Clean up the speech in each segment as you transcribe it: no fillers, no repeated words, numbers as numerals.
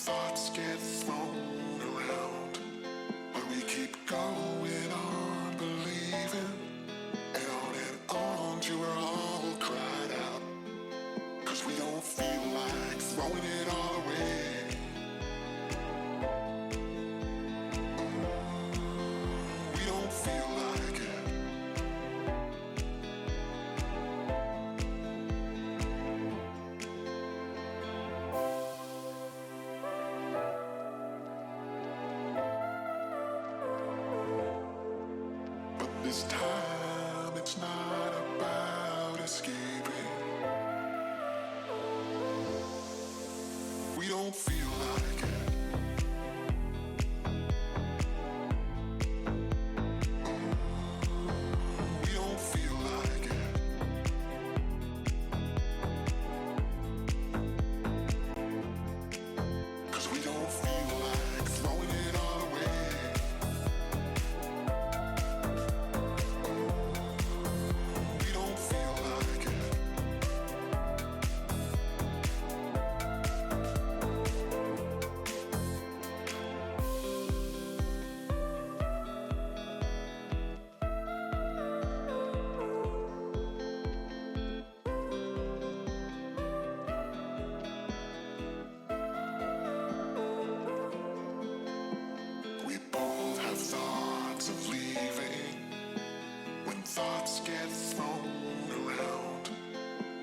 thoughts get thrown around, but we keep going on believing, and on till we're all cried out, 'cause we don't feel like throwing it all away. We don't feel like it. This time it's not about escaping. We don't feel like it. We don't feel like it. Cause we don't feel like throwing it all away. Thoughts get thrown around,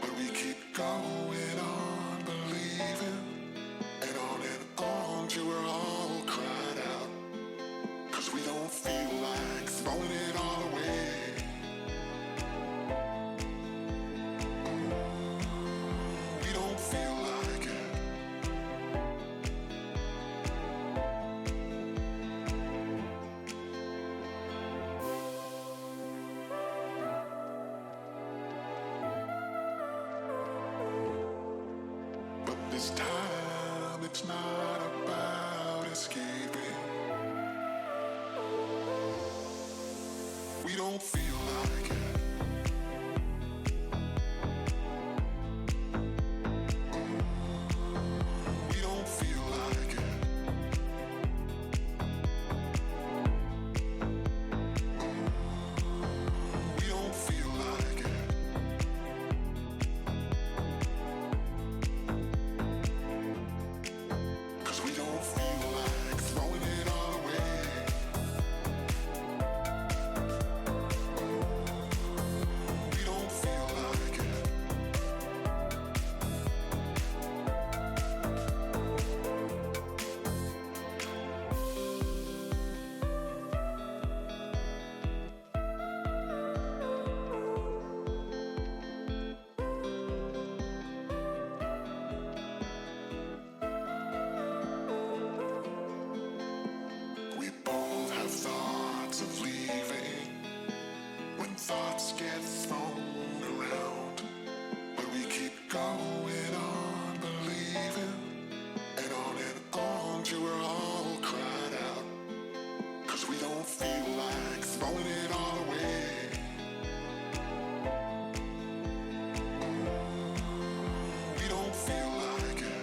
but we keep going on believing, and on till we're all cried out, 'cause we don't feel like throwing it all away. We don't feel like it. This time it's not about escaping. We don't feel like it. We don't feel like it. We don't feel like it. Thoughts get thrown around, but we keep going on believing, and on till we're all cried out, 'cause we don't feel like throwing it all away. We don't feel like it.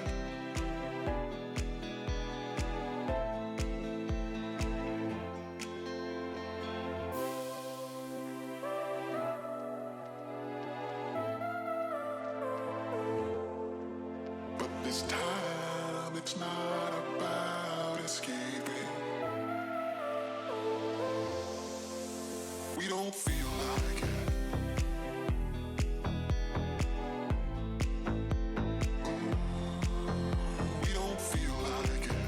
This time it's not about escaping. We don't feel like it. We don't feel like it.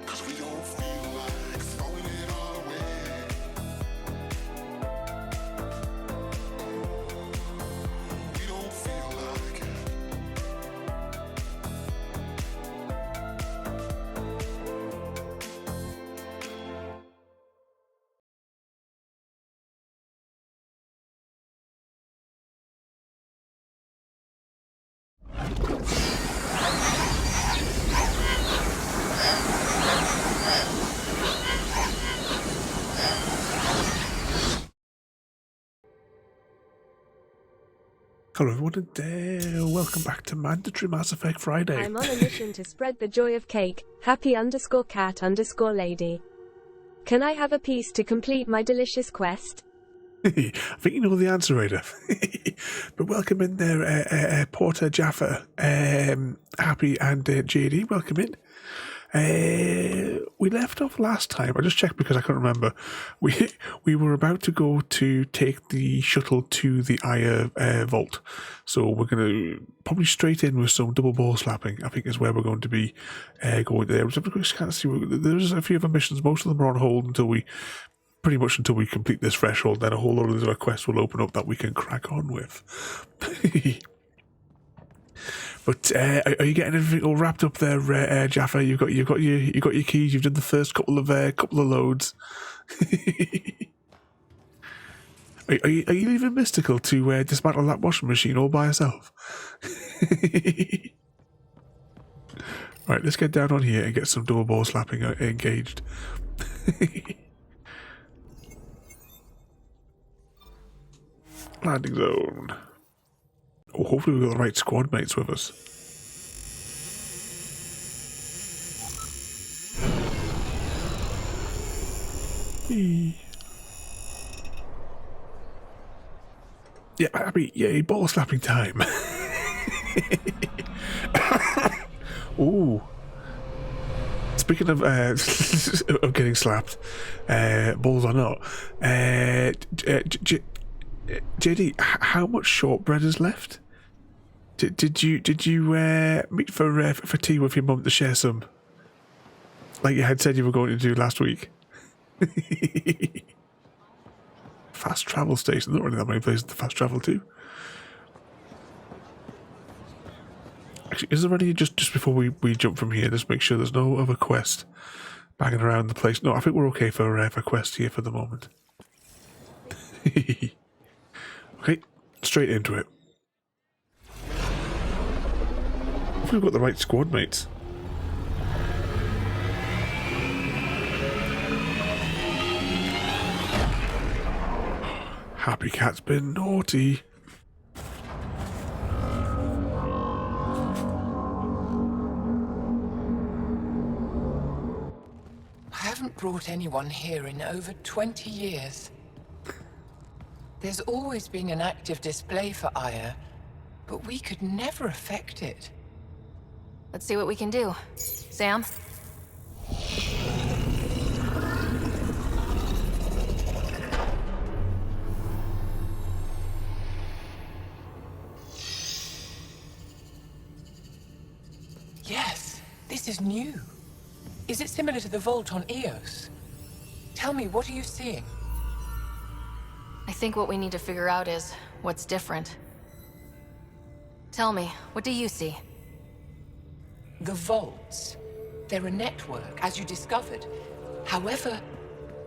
Cause we don't feel like throwing it all away. We don't feel like it. Hello everyone and welcome back to Mandatory Mass Effect Friday. I'm on a mission to spread the joy of cake, happy_cat_lady. Can I have a piece to complete my delicious quest? I think you know the answer, Raider. But welcome in there, Porter, Jaffa, Happy and JD, welcome in. We left off last time. I just checked because I couldn't remember. We were about to go to take the shuttle to the Aya vault, so we're going to probably straight in with some double ball slapping. I think is where we're going to be going there. Just can't see. There's a few other missions. Most of them are on hold until we complete this threshold. Then a whole lot of other quests will open up that we can crack on with. But are you getting everything all wrapped up there, Jaffa? You've got your keys. You've done the first couple of loads. are you leaving Mystical to dismantle that washing machine all by herself? Right, let's get down on here and get some double ball slapping engaged. Landing zone. Oh, hopefully we've got the right squad mates with us. Yeah, Abby, yeah, ball slapping time. Ooh. Speaking of of getting slapped, balls or not, JD, how much shortbread is left? Did you meet for tea with your mum to share some, like you had said you were going to do last week? Fast travel station. Not really that many places to fast travel to. Actually, is there any just before we jump from here? Just make sure there's no other quest banging around the place. No, I think we're okay for quest here for the moment. Okay, straight into it. Hopefully we've got the right squad mates. Happy Cat's been naughty. I haven't brought anyone here in over 20 years. There's always been an active display for Aya, but we could never affect it. Let's see what we can do. Sam? Yes, this is new. Is it similar to the vault on Eos? Tell me, what are you seeing? I think what we need to figure out is what's different. Tell me, what do you see? The vaults. They're a network, as you discovered. However,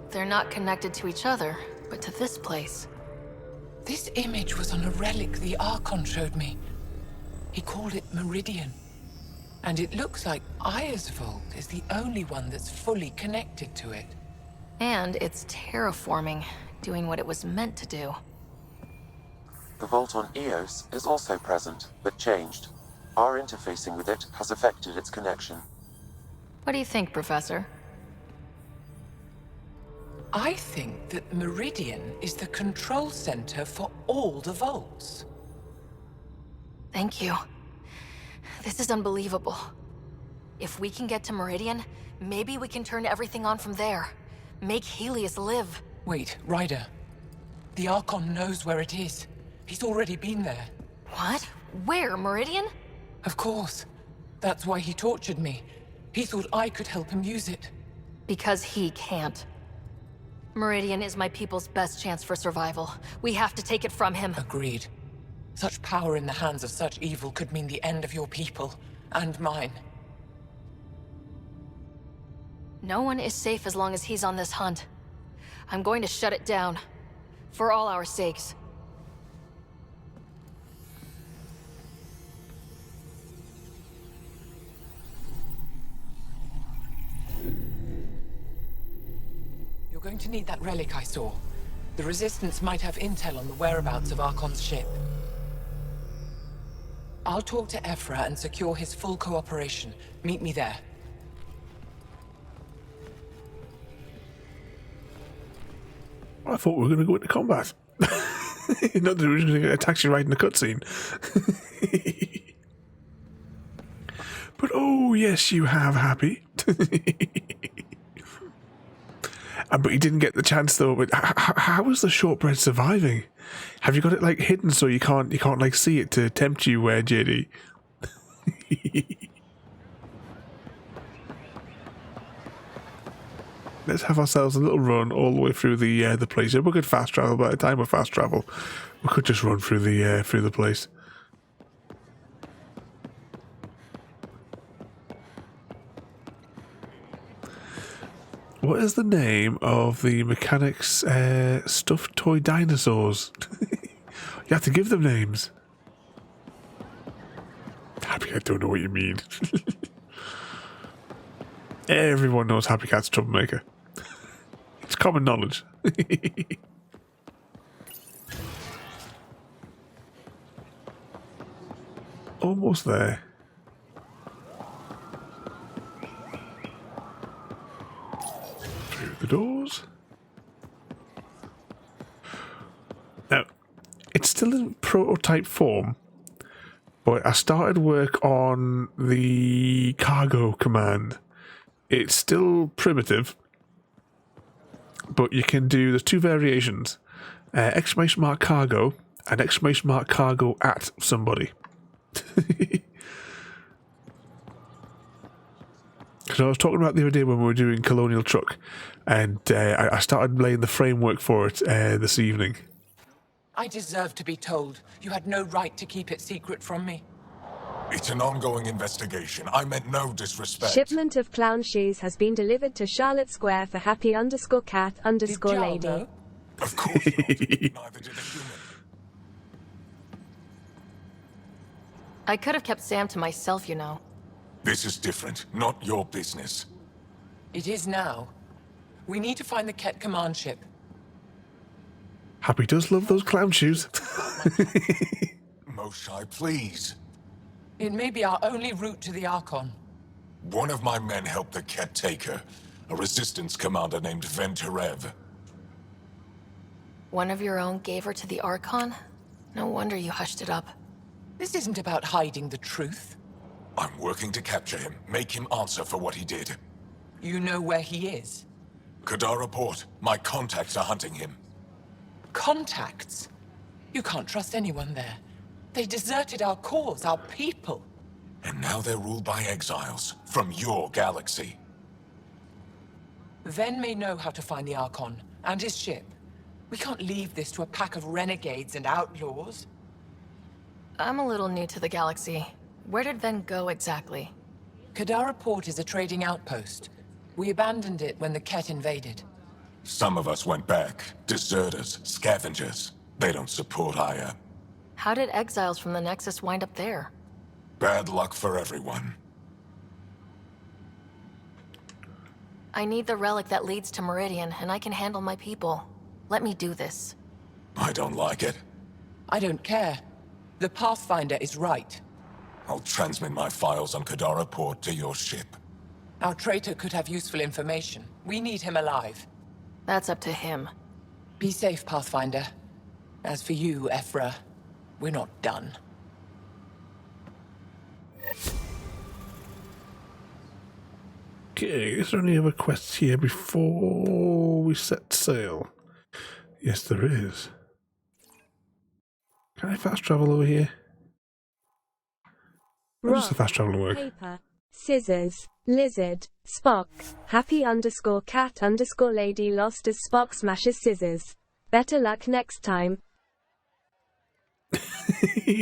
They're not connected to each other, but to this place. this image was on a relic the Archon showed me. He called it Meridian. And it looks like Aya's vault is the only one that's fully connected to it. And it's terraforming, doing what it was meant to do. The vault on Eos is also present, but changed. Our interfacing with it has affected its connection. What do you think, Professor? I think that Meridian is the control center for all the vaults. Thank you. This is unbelievable. If we can get to Meridian, maybe we can turn everything on from there. Make Helios live. Wait, Ryder. The Archon knows where it is. He's already been there. What? Where? Meridian? Of course. That's why he tortured me. He thought I could help him use it. Because he can't. Meridian is my people's best chance for survival. We have to take it from him. Agreed. Such power in the hands of such evil could mean the end of your people, and mine. No one is safe as long as he's on this hunt. I'm going to shut it down. For all our sakes. You're going to need that relic I saw. The Resistance might have intel on the whereabouts of Archon's ship. I'll talk to Ephra and secure his full cooperation. Meet me there. I thought we were going to go into combat. Not that we were going to get a taxi ride in the cutscene. But oh, yes, you have, Happy. But you didn't get the chance, though. But how is the shortbread surviving? Have you got it, like, hidden so you can't like, see it to tempt you, JD? Let's have ourselves a little run all the way through the place. Yeah, we could fast travel. By the time we fast travel, we could just run through the place. What is the name of the mechanics' stuffed toy dinosaurs? You have to give them names. Happy Cat don't know what you mean. Everyone knows Happy Cat's troublemaker. It's common knowledge. Almost there. Through the doors. Now, it's still in prototype form, but I started work on the cargo command. It's still primitive, but you can do, there's two variations, exclamation mark cargo and exclamation mark cargo at somebody. Because I was talking about the other day when we were doing Colonial Truck, and I started laying the framework for it this evening. I deserve to be told. You had no right to keep it secret from me. It's an ongoing investigation. I meant no disrespect. Shipment of clown shoes has been delivered to Charlotte Square for happy_cat_lady. know? Of course not. Neither did a human. I could have kept Sam to myself, you know. This is different. Not your business. It is now. We need to find the Ket command ship. Happy does love those clown shoes. Moshai, please. It may be our only route to the Archon. One of my men helped the Ket take her. A resistance commander named Venturev. One of your own gave her to the Archon? No wonder you hushed it up. This isn't about hiding the truth. I'm working to capture him, make him answer for what he did. You know where he is. Kadara Port. My contacts are hunting him. Contacts? You can't trust anyone there. They deserted our cause, our people. And now they're ruled by exiles from your galaxy. Ven may know how to find the Archon and his ship. We can't leave this to a pack of renegades and outlaws. I'm a little new to the galaxy. Where did Ven go exactly? Kadara Port is a trading outpost. We abandoned it when the Ket invaded. Some of us went back. Deserters, scavengers. They don't support Aya. How did exiles from the Nexus wind up there? Bad luck for everyone. I need the relic that leads to Meridian, and I can handle my people. Let me do this. I don't like it. I don't care. The Pathfinder is right. I'll transmit my files on Kadara Port to your ship. Our traitor could have useful information. We need him alive. That's up to him. Be safe, Pathfinder. As for you, Ephra, we're not done. Okay, is there any other quests here before we set sail? Yes, there is. Can I fast travel over here? How does the fast travel work? Paper, scissors, lizard, Spock, happy_cat_lady lost as Spock smashes scissors. Better luck next time.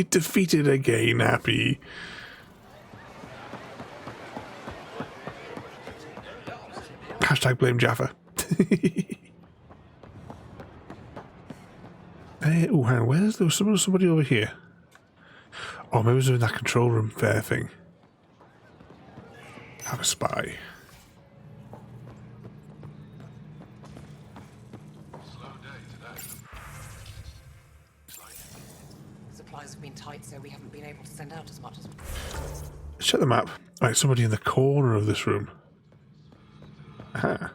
Defeated again, Happy. Hashtag blame Jaffa. Oh, hang on, there was somebody over here. Oh, maybe it was in that control room fair thing. Have a spy. Supply supplies have been tight, so we haven't been able to send out as much as... Let's check the map. Right, somebody in the corner of this room. Ah,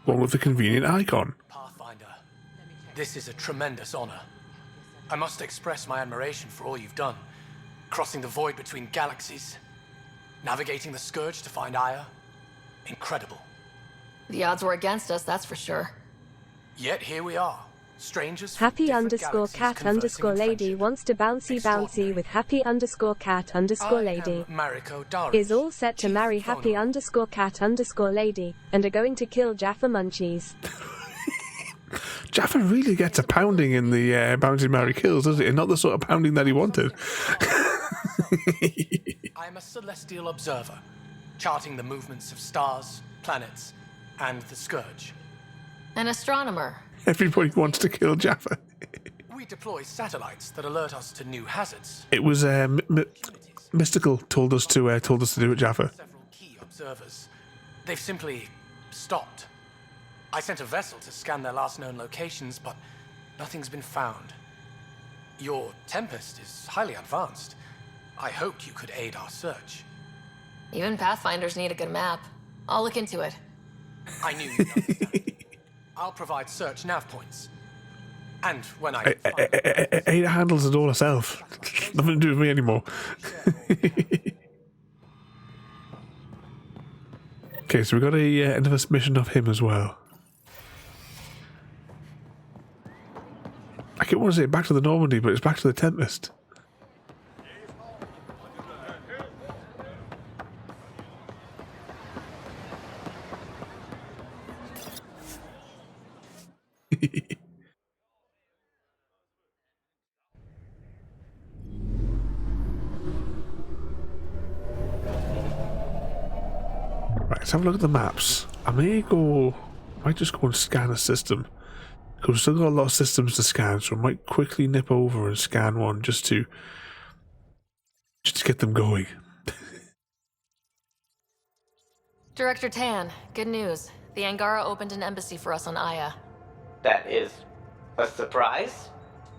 one with the convenient icon. Pathfinder, this is a tremendous honor. I must express my admiration for all you've done. Crossing the void between galaxies, navigating the Scourge to find Aya. Incredible. The odds were against us, that's for sure. Yet here we are, strangers from Happy different underscore galaxies cat conversing underscore in lady friendship. wants to bouncy bouncy with happy underscore cat underscore lady. Mariko Darius, Is all set to Chief marry happy Phono. underscore cat underscore lady and are going to kill Jaffa Munchies. Jaffa really gets a pounding in the Bounty Mary Kills, doesn't he? And not the sort of pounding that he wanted. I am a celestial observer, charting the movements of stars, planets, and the Scourge. An astronomer. Everybody wants to kill Jaffa. We deploy satellites that alert us to new hazards. It was Mystical told us to do it, Jaffa. Several key observers. They've simply stopped. I sent a vessel to scan their last known locations, but nothing's been found. Your Tempest is highly advanced. I hoped you could aid our search. Even Pathfinders need a good map. I'll look into it. I knew you'd understand. I'll provide search nav points. And when I Ada handles it all herself. Nothing to do with me anymore. Okay, so we got another mission of him as well. I keep wanting to say back to the Normandy, but it's back to the Tempest. Right, let's have a look at the maps. I might just go and scan a system. Because we've still got a lot of systems to scan, so I might quickly nip over and scan one just to get them going. Director Tan, good news. The Angara opened an embassy for us on Aya. That is a surprise?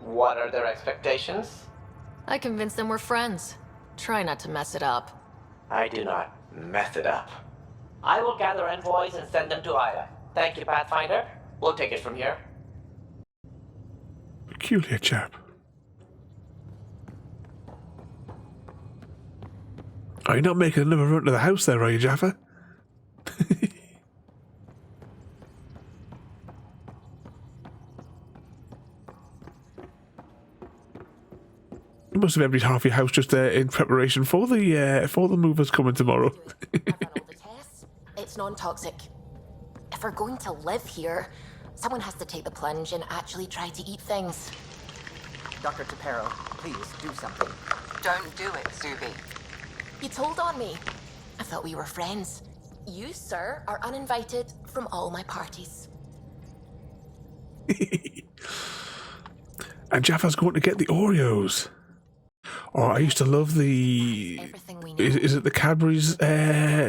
What are their expectations? I convinced them we're friends. Try not to mess it up. I do not mess it up. I will gather envoys and send them to Aya. Thank you, Pathfinder. We'll take it from here. Peculiar chap. Are you not making another run to the house there, are you, Jaffa? You must have emptied half your house just in preparation for the movers coming tomorrow. I've run all the tests. It's non-toxic. If we're going to live here, someone has to take the plunge and actually try to eat things. Dr. Tapero, please do something. Don't do it, Zuby. You told on me. I thought we were friends. You, sir, are uninvited from all my parties. And Jaffa's going to get the Oreos. Oh, I used to love the... Is it the Cadbury's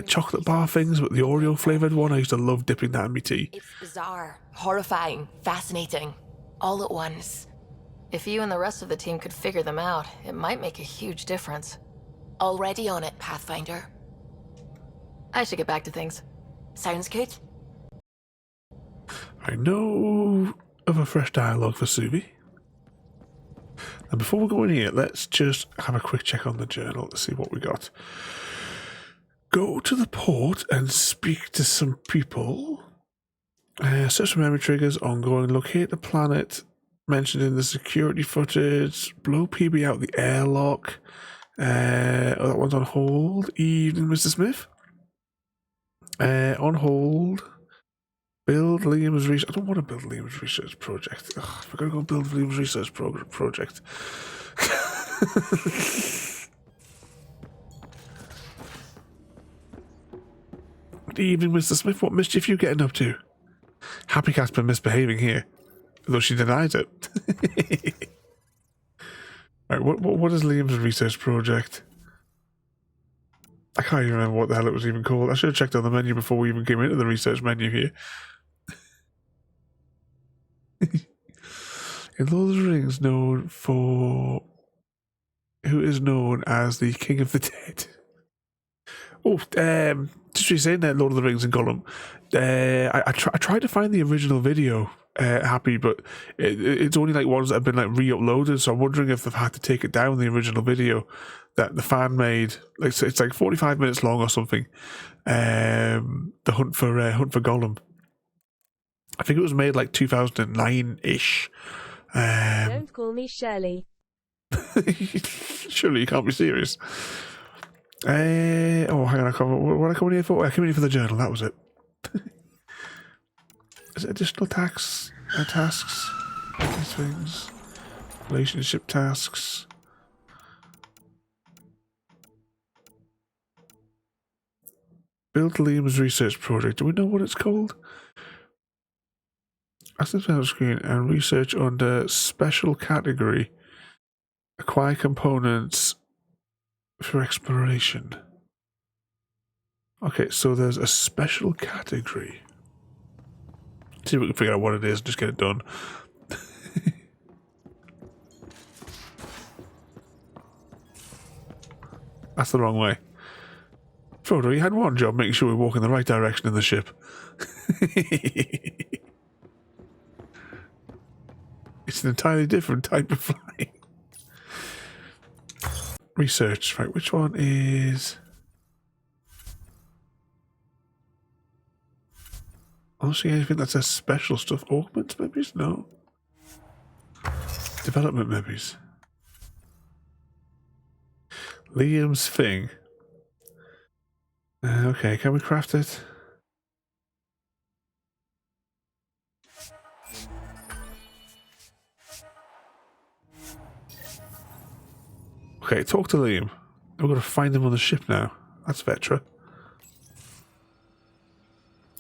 chocolate bar things, but the Oreo flavoured one? I used to love dipping that in my tea. It's bizarre, horrifying, fascinating, all at once. If you and the rest of the team could figure them out, it might make a huge difference. Already on it, Pathfinder. I should get back to things. Sounds good. I know of a fresh dialogue for Subi. And before we go in here, let's just have a quick check on the journal to see what we got. Go to the port and speak to some people. Search for memory triggers, ongoing. Locate the planet mentioned in the security footage. Blow PB out the airlock. Oh, that one's on hold. Evening, Mr. Smith. On hold. Build Liam's research. I don't want to build Liam's research project. Ugh, we're going to go build Liam's research project. Good evening, Mr. Smith. What mischief you getting up to? Happy Cat's been misbehaving here, though she denies it. Right, what is Liam's research project? I can't even remember what the hell it was even called. I should have checked on the menu before we even came into the research menu here. In Lord of the Rings, known for who is known as the King of the Dead. Oh, just re saying that Lord of the Rings and Gollum. I tried to find the original video, Happy, but it's only like ones that have been like re-uploaded. So I'm wondering if they've had to take it down, the original video that the fan made. Like it's like 45 minutes long or something. The Hunt for Gollum. I think it was made like 2009-ish. Don't call me Shirley. Surely you can't be serious. Hang on. What I come in here for? I came in here for the journal. That was it. Is it additional tasks? These things. Relationship tasks. Build Liam's research project. Do we know what it's called? Access the screen and research under special category. Acquire components for exploration. Okay, so there's a special category. See if we can figure out what it is and just get it done. That's the wrong way. Frodo, you had one job, making sure we walk in the right direction in the ship. It's an entirely different type of flying. Research, right, which one is... I don't see anything that says special stuff. Augment maybe? No. Development maybe. Liam's thing. Okay, can we craft it? Okay, talk to Liam. We've got to find him on the ship now. That's Vetra.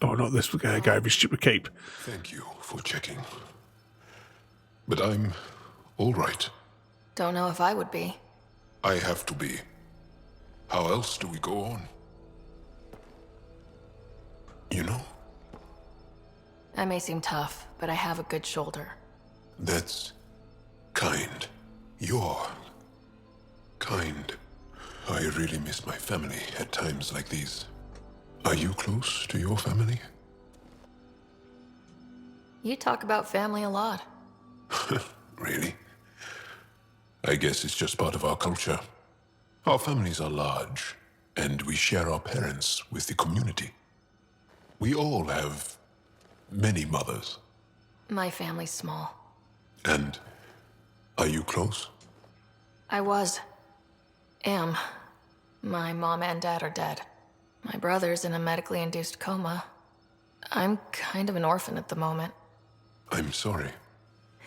Oh, not this guy with his stupid cape. Thank you for checking. But I'm all right. Don't know if I would be. I have to be. How else do we go on? You know? I may seem tough, but I have a good shoulder. That's kind. You're kind. I really miss my family at times like these. Are you close to your family? You talk about family a lot. Really? I guess it's just part of our culture. Our families are large, and we share our parents with the community. We all have many mothers. My family's small. And are you close? I was. Am. My mom and dad are dead. My brother's in a medically induced coma. I'm kind of an orphan at the moment. I'm sorry.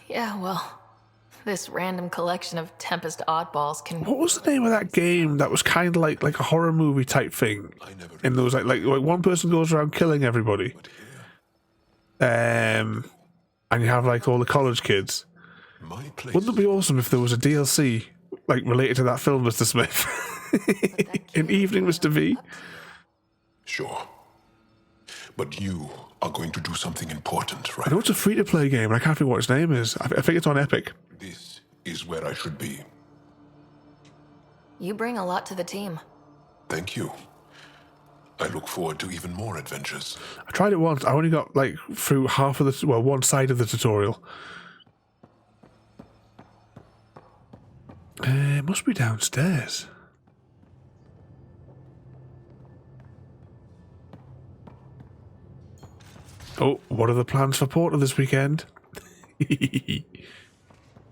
Yeah, well, this random collection of Tempest oddballs can... What was the name of that game that was kind of like a horror movie type thing? And there was like one person goes around killing everybody. And you have like all the college kids. Wouldn't it be awesome if there was a DLC like related to that film, Mr. Smith? An Evening, Mr. V? Sure. But you are going to do something important, right? I know it's a free-to-play game, and I can't think what its name is. I think it's on Epic. This is where I should be. You bring a lot to the team. Thank you. I look forward to even more adventures. I tried it once. I only got like through half of the, well, one side of the tutorial. It must be downstairs. Oh, what are the plans for Porter this weekend?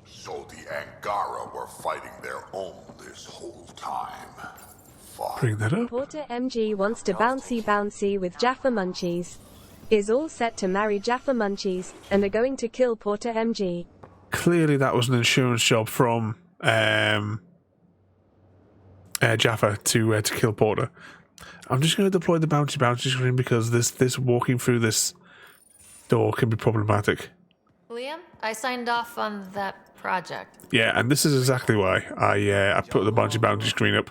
So the Angara were fighting their own this whole time. Fuck. Bring that up. Porter MG wants to bouncy with Jaffa Munchies. Is all set to marry Jaffa Munchies, and are going to kill Porter MG. Clearly that was an insurance job from Jaffa to kill Porter. I'm just going to deploy the bouncy screen because this walking through this door can be problematic. Liam, I signed off on that project. Yeah, and this is exactly why I put the bouncy screen up.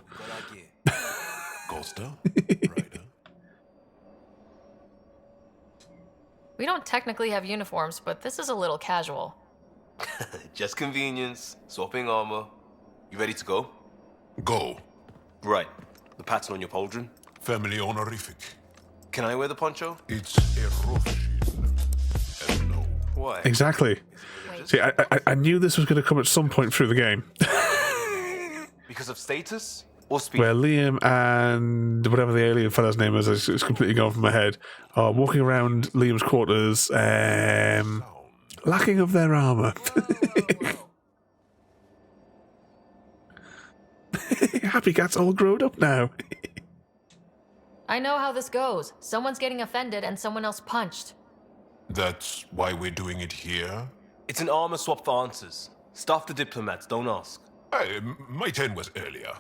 We don't technically have uniforms, but this is a little casual. Just convenience, swapping armor. You ready to go? Go. Right. The pattern on your pauldron? Family honorific. Can I wear the poncho? It's a rough and no. Why? Exactly. See, I knew this was going to come at some point through the game. Because of status? Or speed? Where Liam and whatever the alien fella's name is, it's completely gone from my head, are walking around Liam's quarters, lacking of their armour. Happy Cat's all grown up now. I know how this goes. Someone's getting offended and someone else punched. That's why we're doing it here? It's an armor swap for answers. Stuff the diplomats, don't ask. My turn was earlier.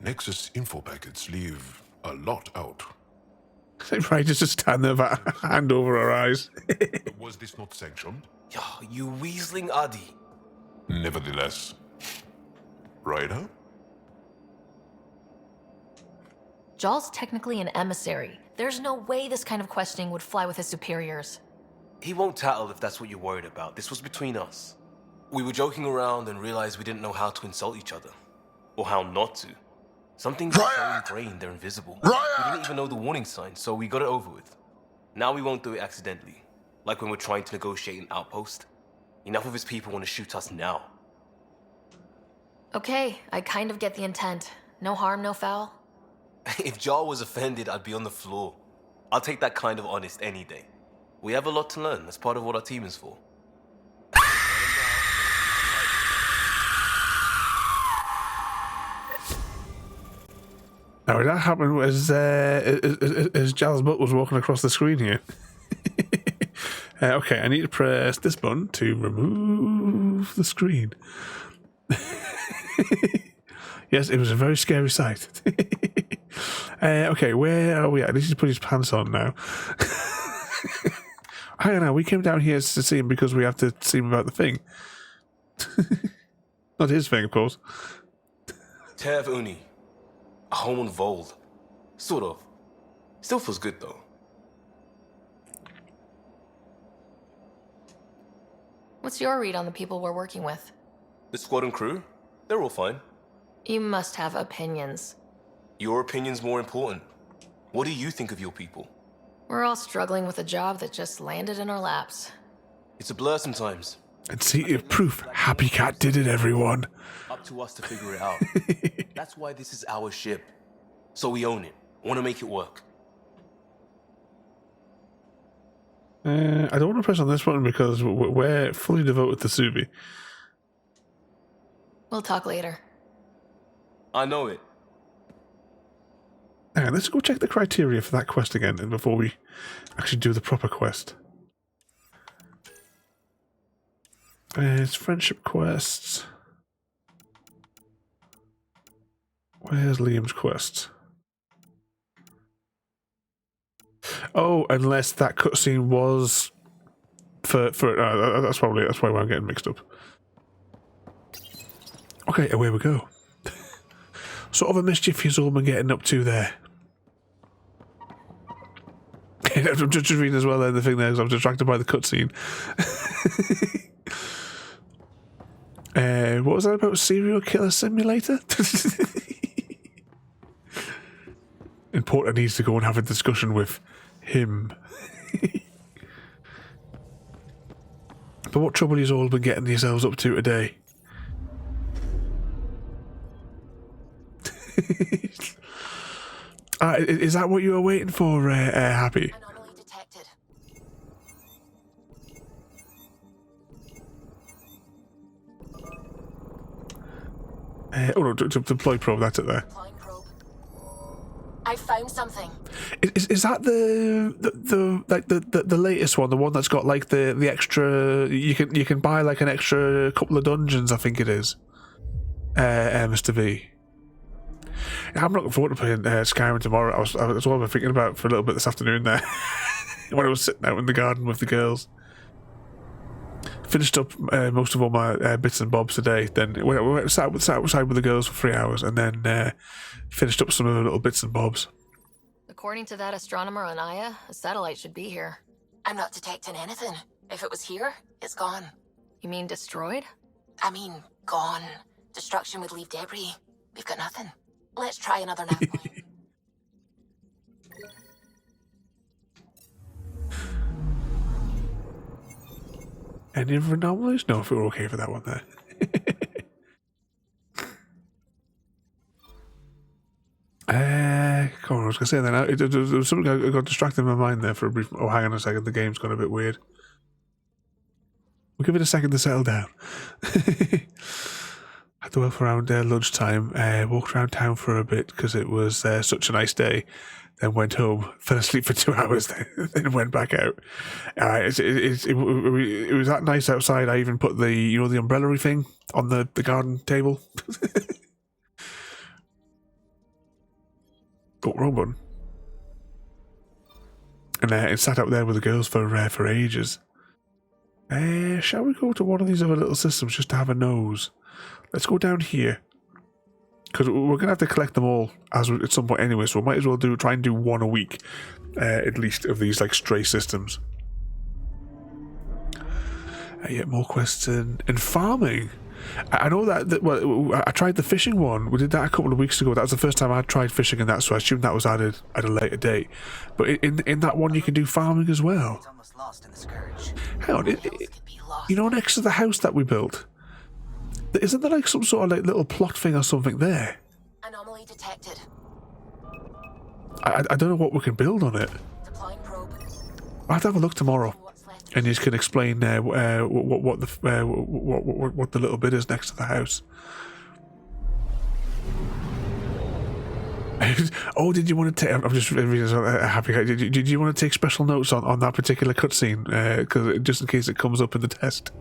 Nexus info packets leave a lot out. Right, just stand there with a hand over her eyes. Was this not sanctioned? You weaseling Adi. Nevertheless. Ryder? Jaw's technically an emissary. There's no way this kind of questioning would fly with his superiors. He won't tattle if that's what you're worried about. This was between us. We were joking around and realized we didn't know how to insult each other. Or how not to. Some things are so ingrained they're invisible. We didn't even know the warning signs, so we got it over with. Now we won't do it accidentally. Like when we're trying to negotiate an outpost. Enough of his people want to shoot us now. Okay, I kind of get the intent. No harm, no foul. If Jar was offended, I'd be on the floor. I'll take that kind of honest any day. We have a lot to learn. That's part of what our team is for. Now, that happened as Jal's butt was walking across the screen here. Okay, I need to press this button to remove the screen. Yes, it was a very scary sight. Okay, where are we at? I need to put his pants on now. Hang on now, we came down here to see him because we have to see him about the thing. Not his thing, of course. Tev Uni. A home on Vold. Sort of. Still feels good, though. What's your read on the people we're working with? The squad and crew? They're all fine. You must have opinions. Your opinion's more important. What do you think of your people? We're all struggling with a job that just landed in our laps. It's a blur sometimes. And see if proof. Happy Cat did it, everyone. Up to us to figure it out. That's why this is our ship. So we own it. Want to make it work. I don't want to press on this button because we're fully devoted to Subi. We'll talk later. I know it. Hang on, let's go check the criteria for that quest again before we actually do the proper quest. It's friendship quests. Where's Liam's quest? Oh, unless that cutscene was for that's why I'm getting mixed up. Okay, away we go. Sort of a mischief he's all been getting up to there. I'm just reading as well the thing there because I'm distracted by the cutscene. What was that about? Serial killer simulator? And Porter needs to go and have a discussion with him. But what trouble you've all been getting yourselves up to today? Is that what you were waiting for, Happy? Anomaly detected. Oh no, deploy probe, that's it there. Deploying probe. I found something. Is that the latest one, the one that's got like the extra you can buy like an extra couple of dungeons, I think it is. Mr. V. I'm looking forward to playing Skyrim tomorrow. That's what I've been thinking about for a little bit this afternoon there. When I was sitting out in the garden with the girls. Finished up most of all my bits and bobs today. Then we sat outside with the girls for 3 hours and then finished up some of the little bits and bobs. According to that astronomer on Aya, a satellite should be here. I'm not detecting anything. If it was here, it's gone. You mean destroyed? I mean, gone. Destruction would leave debris. We've got nothing. Let's try another nap point. Any other anomalies? No, if we were okay for that one there. Come on, I was going to say that. There was something I got distracted in my mind there for a brief... Oh, hang on a second. The game's gone a bit weird. We'll give it a second to settle down. I had to work around lunchtime. Walked around town for a bit because it was such a nice day. Then went home, fell asleep for 2 hours, then went back out. It was that nice outside. I even put the umbrella thing on the garden table. Oh, wrong button. And sat out there with the girls for ages. Shall we go to one of these other little systems just to have a nose? Let's go down here. Because we're going to have to collect them all at some point anyway, so we might as well try and do one a week, at least, of these like stray systems. Yeah, more quests and farming. I know that, well, I tried the fishing one. We did that a couple of weeks ago. That was the first time I tried fishing in that, so I assumed that was added at a later date. But in that one, you can do farming as well. Hang on, next to the house that we built, isn't there like some sort of like little plot thing or something there? Anomaly detected. I don't know what we can build on it. Deploying probe. I'll have to have a look tomorrow, and you can explain what the little bit is next to the house. Oh, did you want to take? I'm just really happy. Did you want to take special notes on that particular cutscene, because just in case it comes up in the test?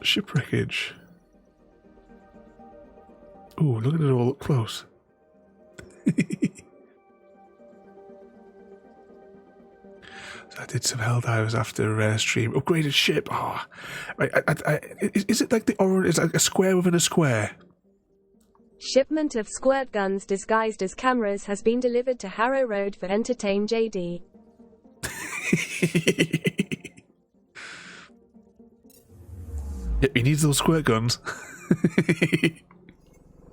Shipwreckage. Ooh, look at it all up close. So I did some Helldivers after stream. Upgraded ship. Oh, is it like the orange? Is it like a square within a square? Shipment of squirt guns disguised as cameras has been delivered to Harrow Road for Entertain JD. Yep, he needs those squirt guns.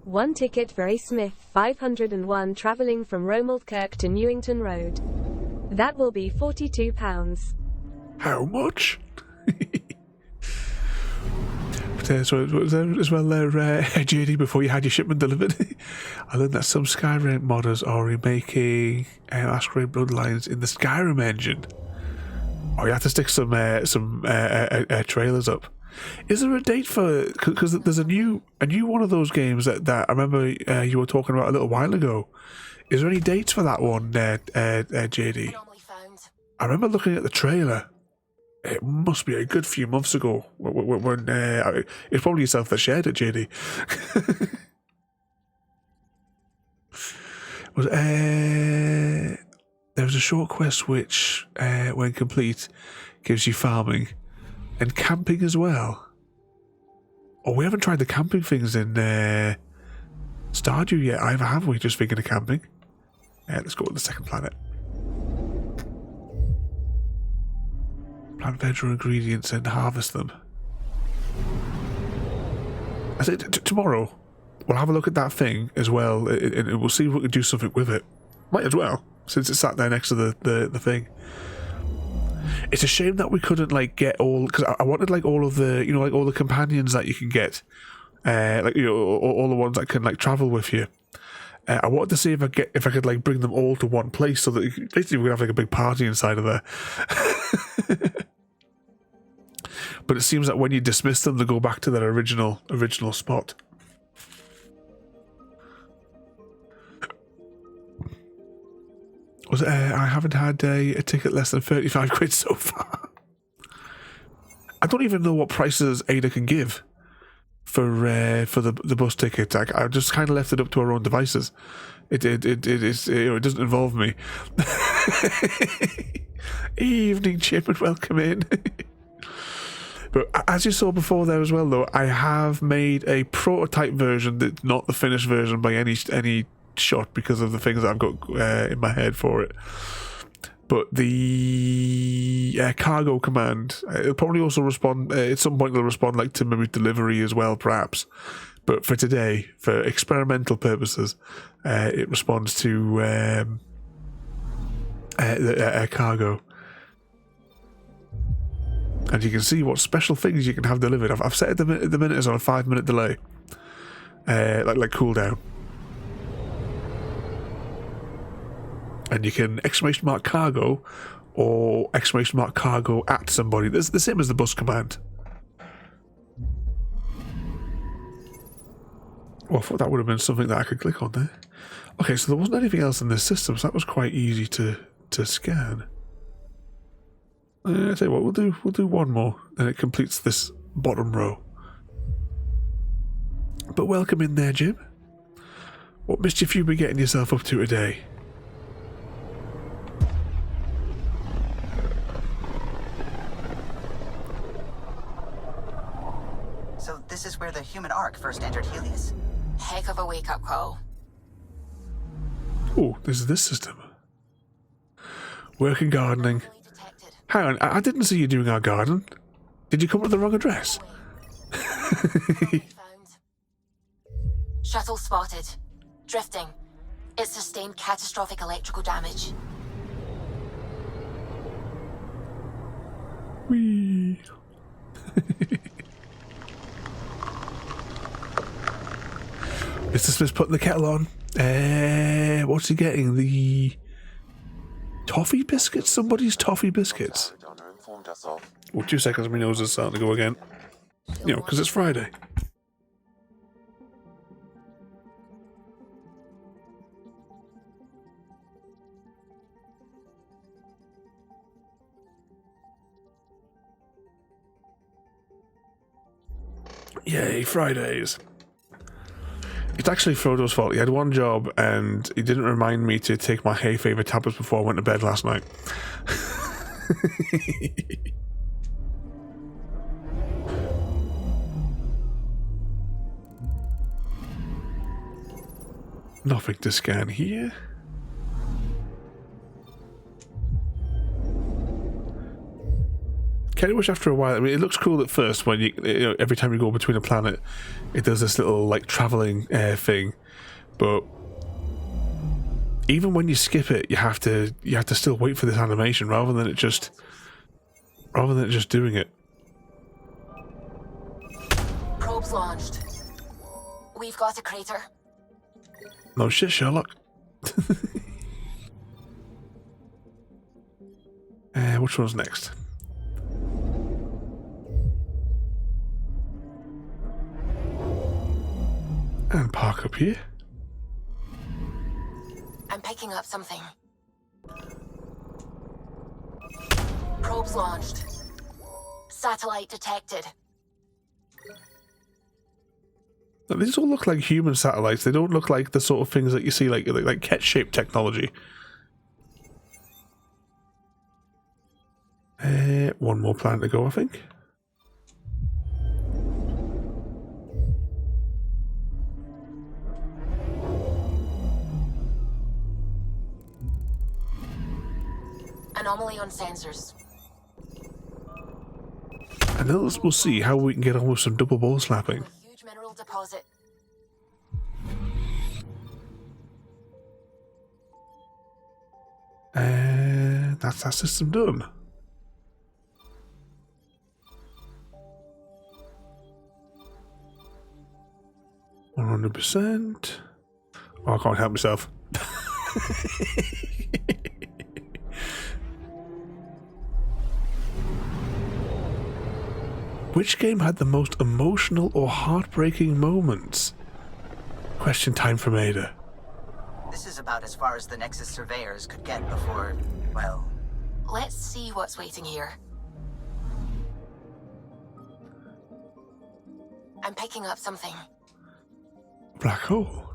1 ticket for A. Smith, 501 travelling from Romualdkirk to Newington Road. That will be £42. How much? But so was there as well, JD, before you had your shipment delivered? I learned that some Skyrim modders are remaking Masquerade Bloodlines in the Skyrim engine. Oh, you have to stick some trailers up. Is there a date for? Because there's a new one of those games that I remember you were talking about a little while ago. Is there any dates for that one, JD? I remember looking at the trailer. It must be a good few months ago when it's probably yourself that shared it, JD. There was a short quest which, when complete, gives you farming. And camping as well. Oh, we haven't tried the camping things in Stardew yet, either, have we? Just thinking of camping. Let's go to the second planet. Plant veg ingredients and harvest them. I said tomorrow we'll have a look at that thing as well, and we'll see if we can do something with it. Might as well, since it's sat there next to the thing. It's a shame that we couldn't like get all, because I wanted like all of the, like all the companions that you can get, all the ones that can like travel with you. I wanted to see if I could like bring them all to one place, so that basically we could have like a big party inside of there. But it seems that when you dismiss them, they go back to their original spot. I haven't had a ticket less than 35 quid so far. I don't even know what prices Ada can give for the bus ticket. I just kind of left it up to our own devices. It doesn't involve me. Evening, Chip, and welcome in. But as you saw before there as well, though, I have made a prototype version that's not the finished version by any shot, because of the things that I've got in my head for it. but the cargo command, it'll probably also respond, at some point it'll respond like to maybe delivery as well, perhaps. But for today, for experimental purposes, it responds to the cargo. And you can see what special things you can have delivered. I've set it at the minute as on a 5-minute delay, like cooldown. And you can exclamation mark cargo or exclamation mark cargo at somebody. That's the same as the bus command. Well, I thought that would have been something that I could click on there. Okay, so there wasn't anything else in this system, so that was quite easy to scan. I tell you what, we'll do one more, and it completes this bottom row. But welcome in there, Jim. What mischief you been getting yourself up to today? So this is where the human Ark first entered Helios? Heck of a wake-up call. Oh, this is this system. Work and gardening. Hang on, I didn't see you doing our garden. Did you come to the wrong address? Shuttle spotted. Drifting. It sustained catastrophic electrical damage. Whee! Mr. Smith's putting the kettle on. What's he getting? The toffee biscuits? Somebody's toffee biscuits. Well, 2 seconds, my nose is starting to go again. You know, because it's Friday. Yay, Fridays. It's actually Frodo's fault. He had one job and he didn't remind me to take my hay fever tablets before I went to bed last night. Nothing to scan here. Kind of wish after a while. I mean, it looks cool at first when you know, every time you go between a planet, it does this little like traveling thing. But even when you skip it, you have to still wait for this animation rather than it just doing it. Probes launched. We've got a crater. No shit, Sherlock. Which one's next? And park up here. I'm picking up something. Probes launched. Satellite detected. Now, these all look like human satellites. They don't look like the sort of things that you see like cat-shaped technology. One more planet to go, I think. Anomaly on sensors. And then we'll see how we can get on with some double ball slapping. Huge mineral deposit. And that's that system done. 100%. Oh, I can't help myself. Which game had the most emotional or heartbreaking moments? Question time from Ada. This is about as far as the Nexus surveyors could get before, well... Let's see what's waiting here. I'm picking up something. Black hole.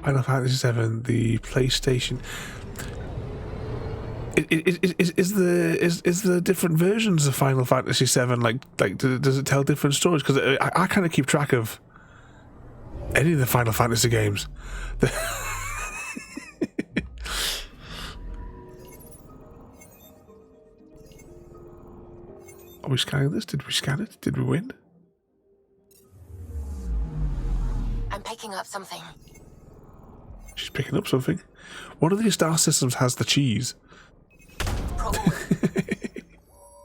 Final Fantasy VII, the PlayStation. Is the different versions of Final Fantasy VII like does it tell different stories? Because I kind of keep track of any of the Final Fantasy games. Are we scanning this? Did we scan it? Did we win? I'm picking up something. She's picking up something. One of these star systems has the cheese.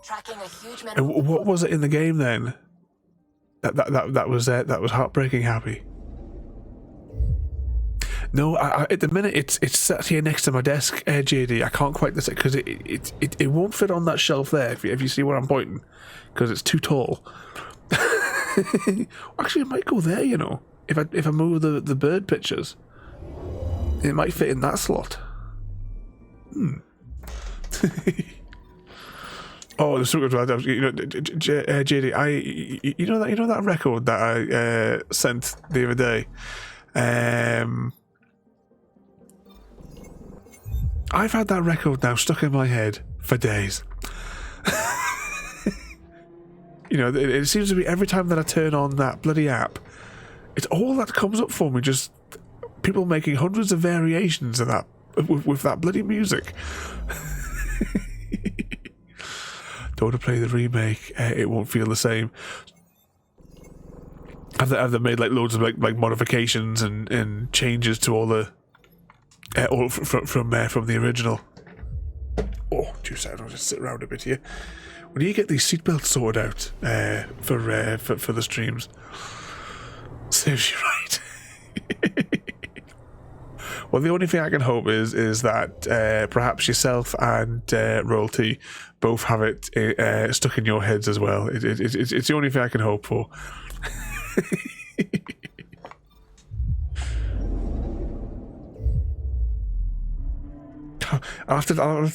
Tracking a huge And what was it in the game then? That was heartbreaking happy. No, at the minute it's sat here next to my desk, JD. I can't quite this because it won't fit on that shelf there. If you see where I'm pointing, because it's too tall. Actually, it might go there. You know, if I move the bird pictures, it might fit in that slot. Oh, the secret, you know, JD. You know that record that I sent the other day. I've had that record now stuck in my head for days. You know, it seems to be every time that I turn on that bloody app, it's all that comes up for me. Just people making hundreds of variations of that with that bloody music. Don't want to play the remake. It won't feel the same. Have they made like loads of like modifications and changes to all the all from the original? Oh, 2 seconds. I'll just sit around a bit here. When do you get these seatbelts sorted out for the streams? Serves you right. Well, the only thing I can hope is that perhaps yourself and Royalty both have it stuck in your heads as well. It's the only thing I can hope for. I'll have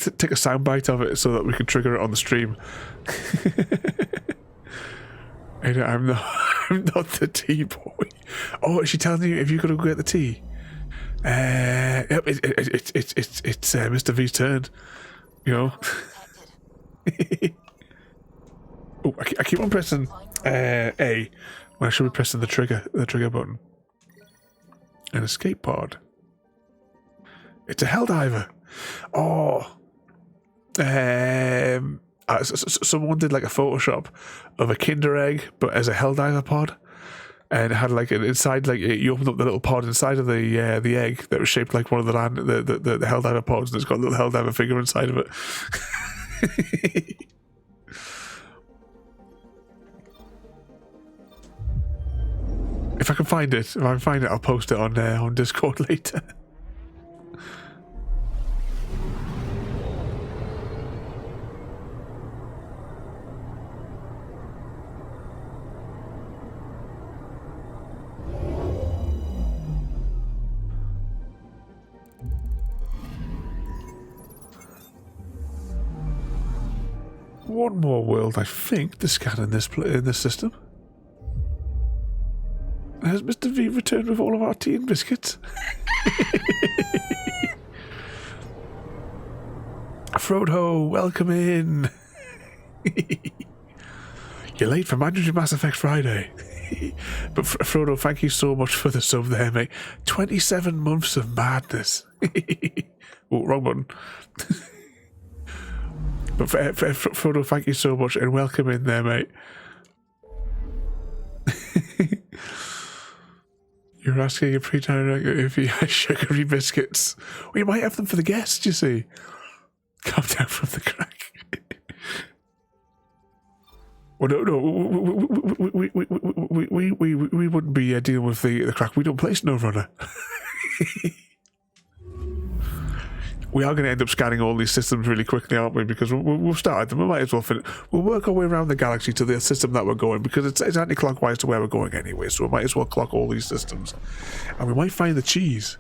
to take a soundbite of it so that we can trigger it on the stream. I'm not the tea boy. Oh, is she telling you if you're going to go get the tea? Yep, it's Mr. V's turn. You know. Oh, I keep on pressing A when I should be pressing the trigger button. An escape pod. It's a helldiver. Oh, someone did like a Photoshop of a Kinder egg, but as a helldiver pod, and it had like an inside, like you opened up the little pod inside of the egg that was shaped like one of the helldiver pods, and it's got a little helldiver figure inside of it. If I can find it, I'll post it on Discord later. One more world, I think, to scan in this system. Has Mr. V returned with all of our tea and biscuits? Frodo, welcome in. You're late for mandatory Mass Effect Friday. But Frodo, thank you so much for the sub there, mate. 27 months of madness. Oh, wrong button. But Frodo, thank you so much and welcome in there, mate. You're asking a pre-time if he has sugary biscuits. Well, you might have them for the guests, you see. Calm down from the crack. Well, no, we wouldn't be dealing with the crack. We don't play SnowRunner. We are going to end up scanning all these systems really quickly, aren't we? Because we've started them. We might as well finish. We'll work our way around the galaxy to the system that we're going, because it's anti-clockwise to where we're going anyway, so we might as well clock all these systems. And we might find the cheese,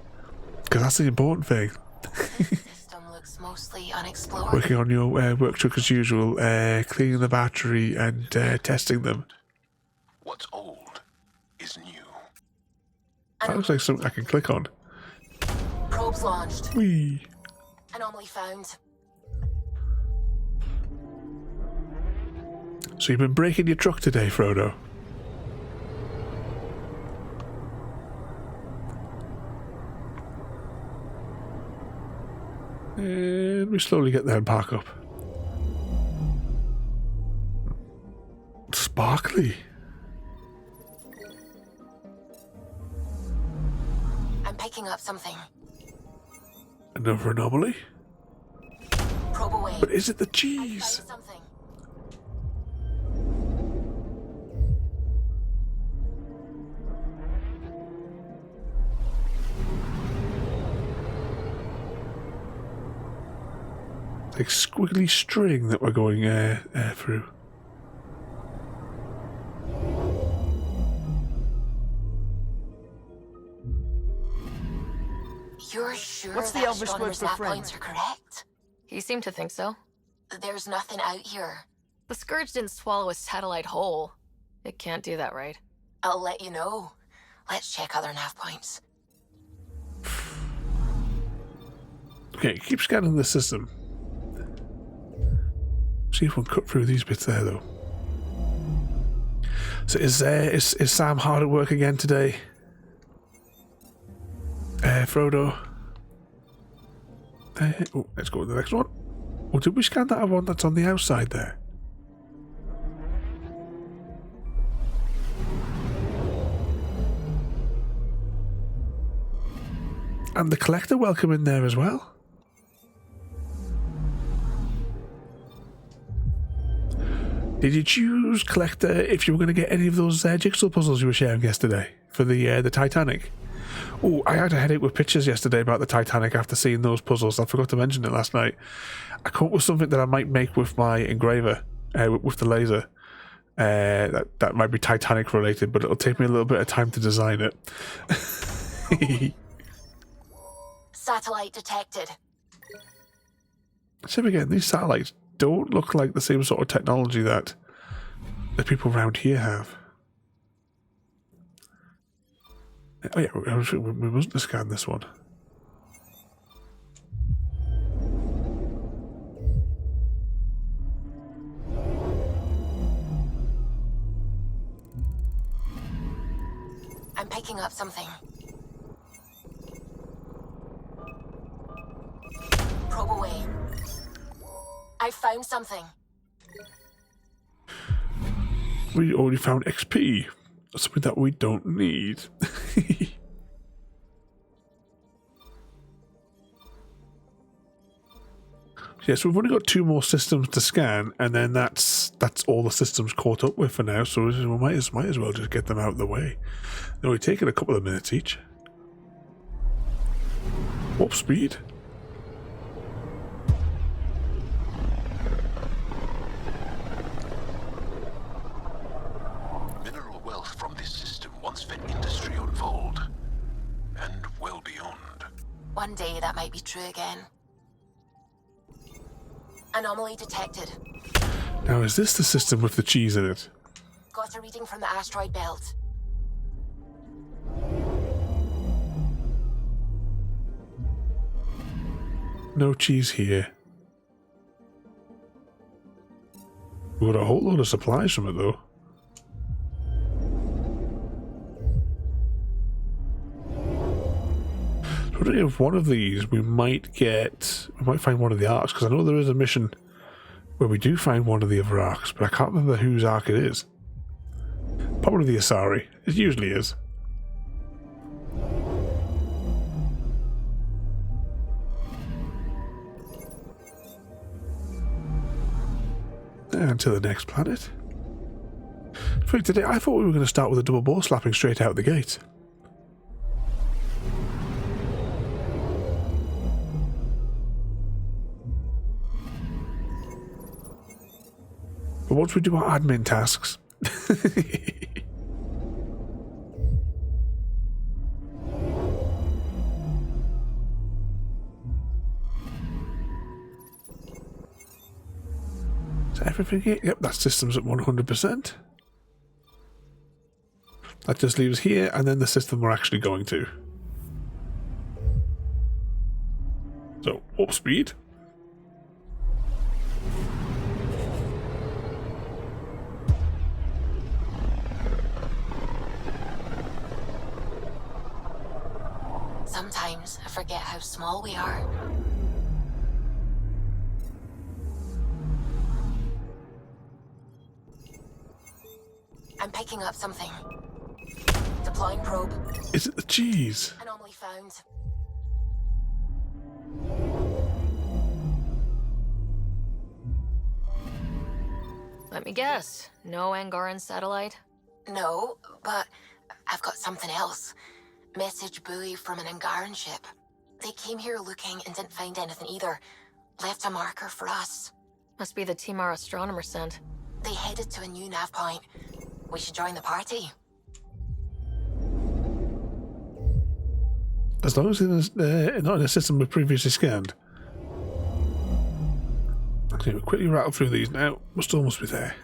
because that's the important thing. System looks mostly unexplored. Working on your work truck as usual, cleaning the battery and testing them. What's old is new. That looks like something I can click on. Probes launched. Whee! Anomaly found. So you've been breaking your truck today, Frodo? And we slowly get there and park up. sparkly. I'm picking up something. Another anomaly. Probe away. But is it the cheese? Something. Like squiggly string that we're going through. You're sure What's the that Elvish word astronomer's for map friend? points are correct? You seem to think so. There's nothing out here. The Scourge didn't swallow a satellite whole. It can't do that, right? I'll let you know. Let's check other nav points. Okay, keep scanning the system. See if we can cut through these bits there, though. So is Sam hard at work again today? Frodo. Oh, let's go to the next one. Oh, did we scan that one that's on the outside there? And the collector welcome in there as well. Did you choose collector if you were going to get any of those jigsaw puzzles you were sharing yesterday for the Titanic? Oh, I had a headache with pictures yesterday about the Titanic after seeing those puzzles. I forgot to mention it last night. I come up with something that I might make with my engraver, with the laser. That might be Titanic related, but it'll take me a little bit of time to design it. Satellite detected. So again, these satellites don't look like the same sort of technology that the people around here have. Oh yeah, we mustn't have scanned this one. I'm picking up something. Probe away. I found something. We already found XP. Something that we don't need. Yeah, so we've only got 2 more systems to scan, and then that's all the systems caught up with for now. So we might as well just get them out of the way. They're only taking a couple of minutes each. Warp speed. Mineral wealth from this system once fed industry on Vold, and well beyond. One day that might be true again. Anomaly detected. Now, is this the system with the cheese in it? Got a reading from the asteroid belt. No cheese here. We got a whole load of supplies from it, though. Wondering if one of these we might find one of the arcs, because I know there is a mission where we do find one of the other arcs, but I can't remember whose arc it is. Probably the Asari. It usually is. And to the next planet. For today, I thought we were going to start with a double ball slapping straight out the gate. But once we do our admin tasks... Is everything here? Yep, that system's at 100%. That just leaves here, and then the system we're actually going to. So, warp speed. Sometimes I forget how small we are. picking up something. Deploying probe. Is it the cheese? Anomaly found. Let me guess. No Angaran satellite? No, but I've got something else. Message buoy from an Angaran ship. They came here looking and didn't find anything either. Left a marker for us. Must be the team our astronomer sent. They headed to a new nav point. We should join the party. As long as it's not in a system we've previously scanned. Okay, we'll quickly rattle through these now. Must almost be there.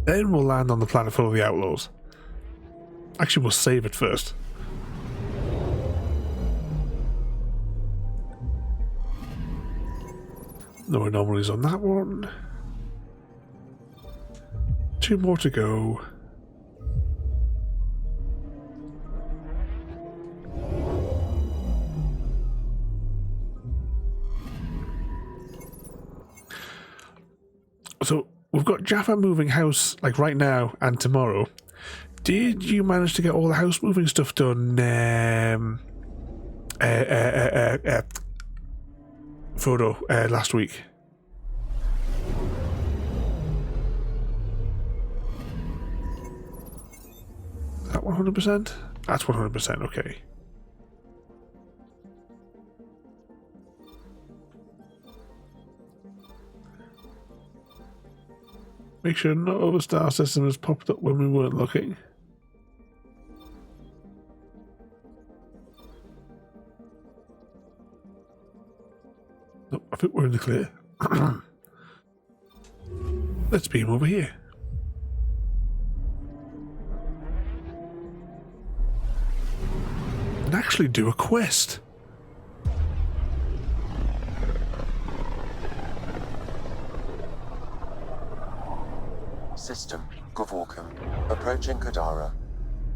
Then we'll land on the planet full of the outlaws. Actually, we'll save it first. No anomalies on that one. 2 more to go. So we've got Jaffa moving house like right now and tomorrow. Did you manage to get all the house moving stuff done? Photo last week. Is that 100%? That's 100%. Okay. Make sure no other star system has popped up when we weren't looking. Nope, I think we're in the clear. Let's beam over here. And actually do a quest. System, Gavorkum. Approaching Kadara.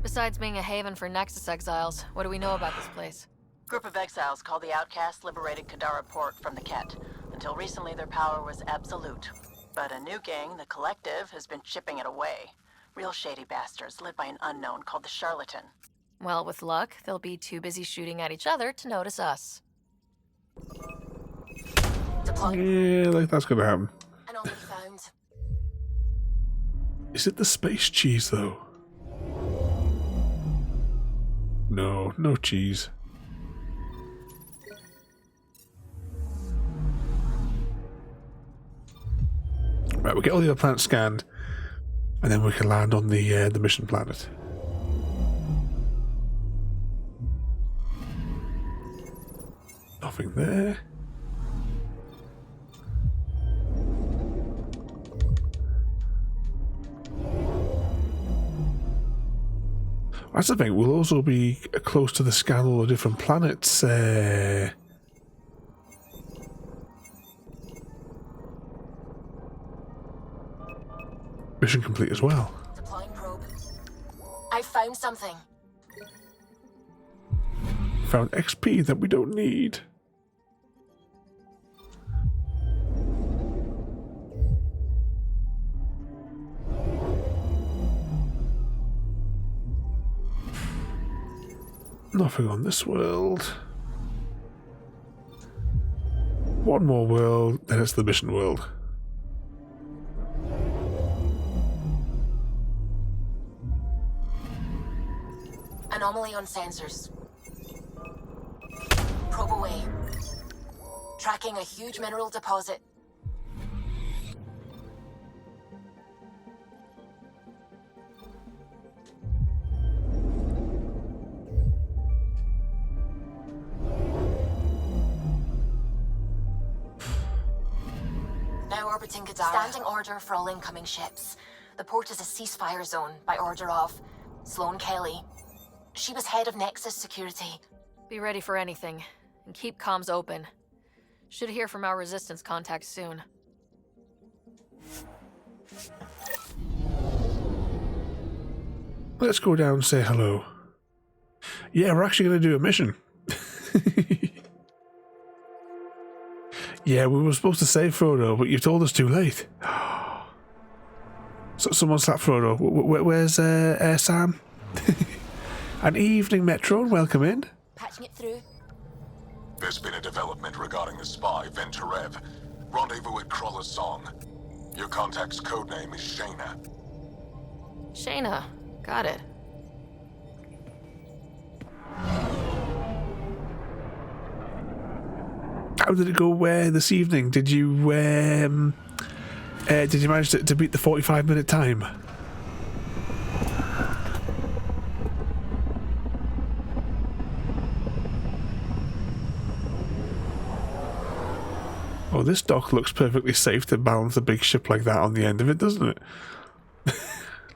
Besides being a haven for Nexus exiles, what do we know about this place? Group of exiles called the Outcasts liberated Kadara Port from the Ket. Until recently, their power was absolute. But a new gang, the Collective, has been chipping it away. Real shady bastards led by an unknown called the Charlatan. Well, with luck, they'll be too busy shooting at each other to notice us. Yeah, like that's gonna happen. Anomaly found. Is it the space cheese though? No, no cheese. Right, we'll get all the other planets scanned, and then we can land on the mission planet. Nothing there. That's the thing, we'll also be close to the scan of all the different planets. Mission complete as well. Deploying probe. I found something. Found XP that we don't need. Nothing on this world. One more world, then it's the mission world. Anomaly on sensors. Probe away. Tracking a huge mineral deposit. Now orbiting Kadara. Standing order for all incoming ships. The port is a ceasefire zone by order of Sloane Kelly. She was head of Nexus security. Be ready for anything, and keep comms open. Should hear from our resistance contacts soon. Let's go down and say hello. Yeah, we're actually going to do a mission. Yeah, we were supposed to save Frodo, but you've told us too late. So someone slapped Frodo. Where's Sam? An evening, Metro, and welcome in. Patching it through. There's been a development regarding the spy, Venturev. Rendezvous at Kroller's Song. Your contact's codename is Shayna. Shayna. Got it. How did it go this evening? Did you manage to beat the 45-minute time? Oh, this dock looks perfectly safe to balance a big ship like that on the end of it, doesn't it?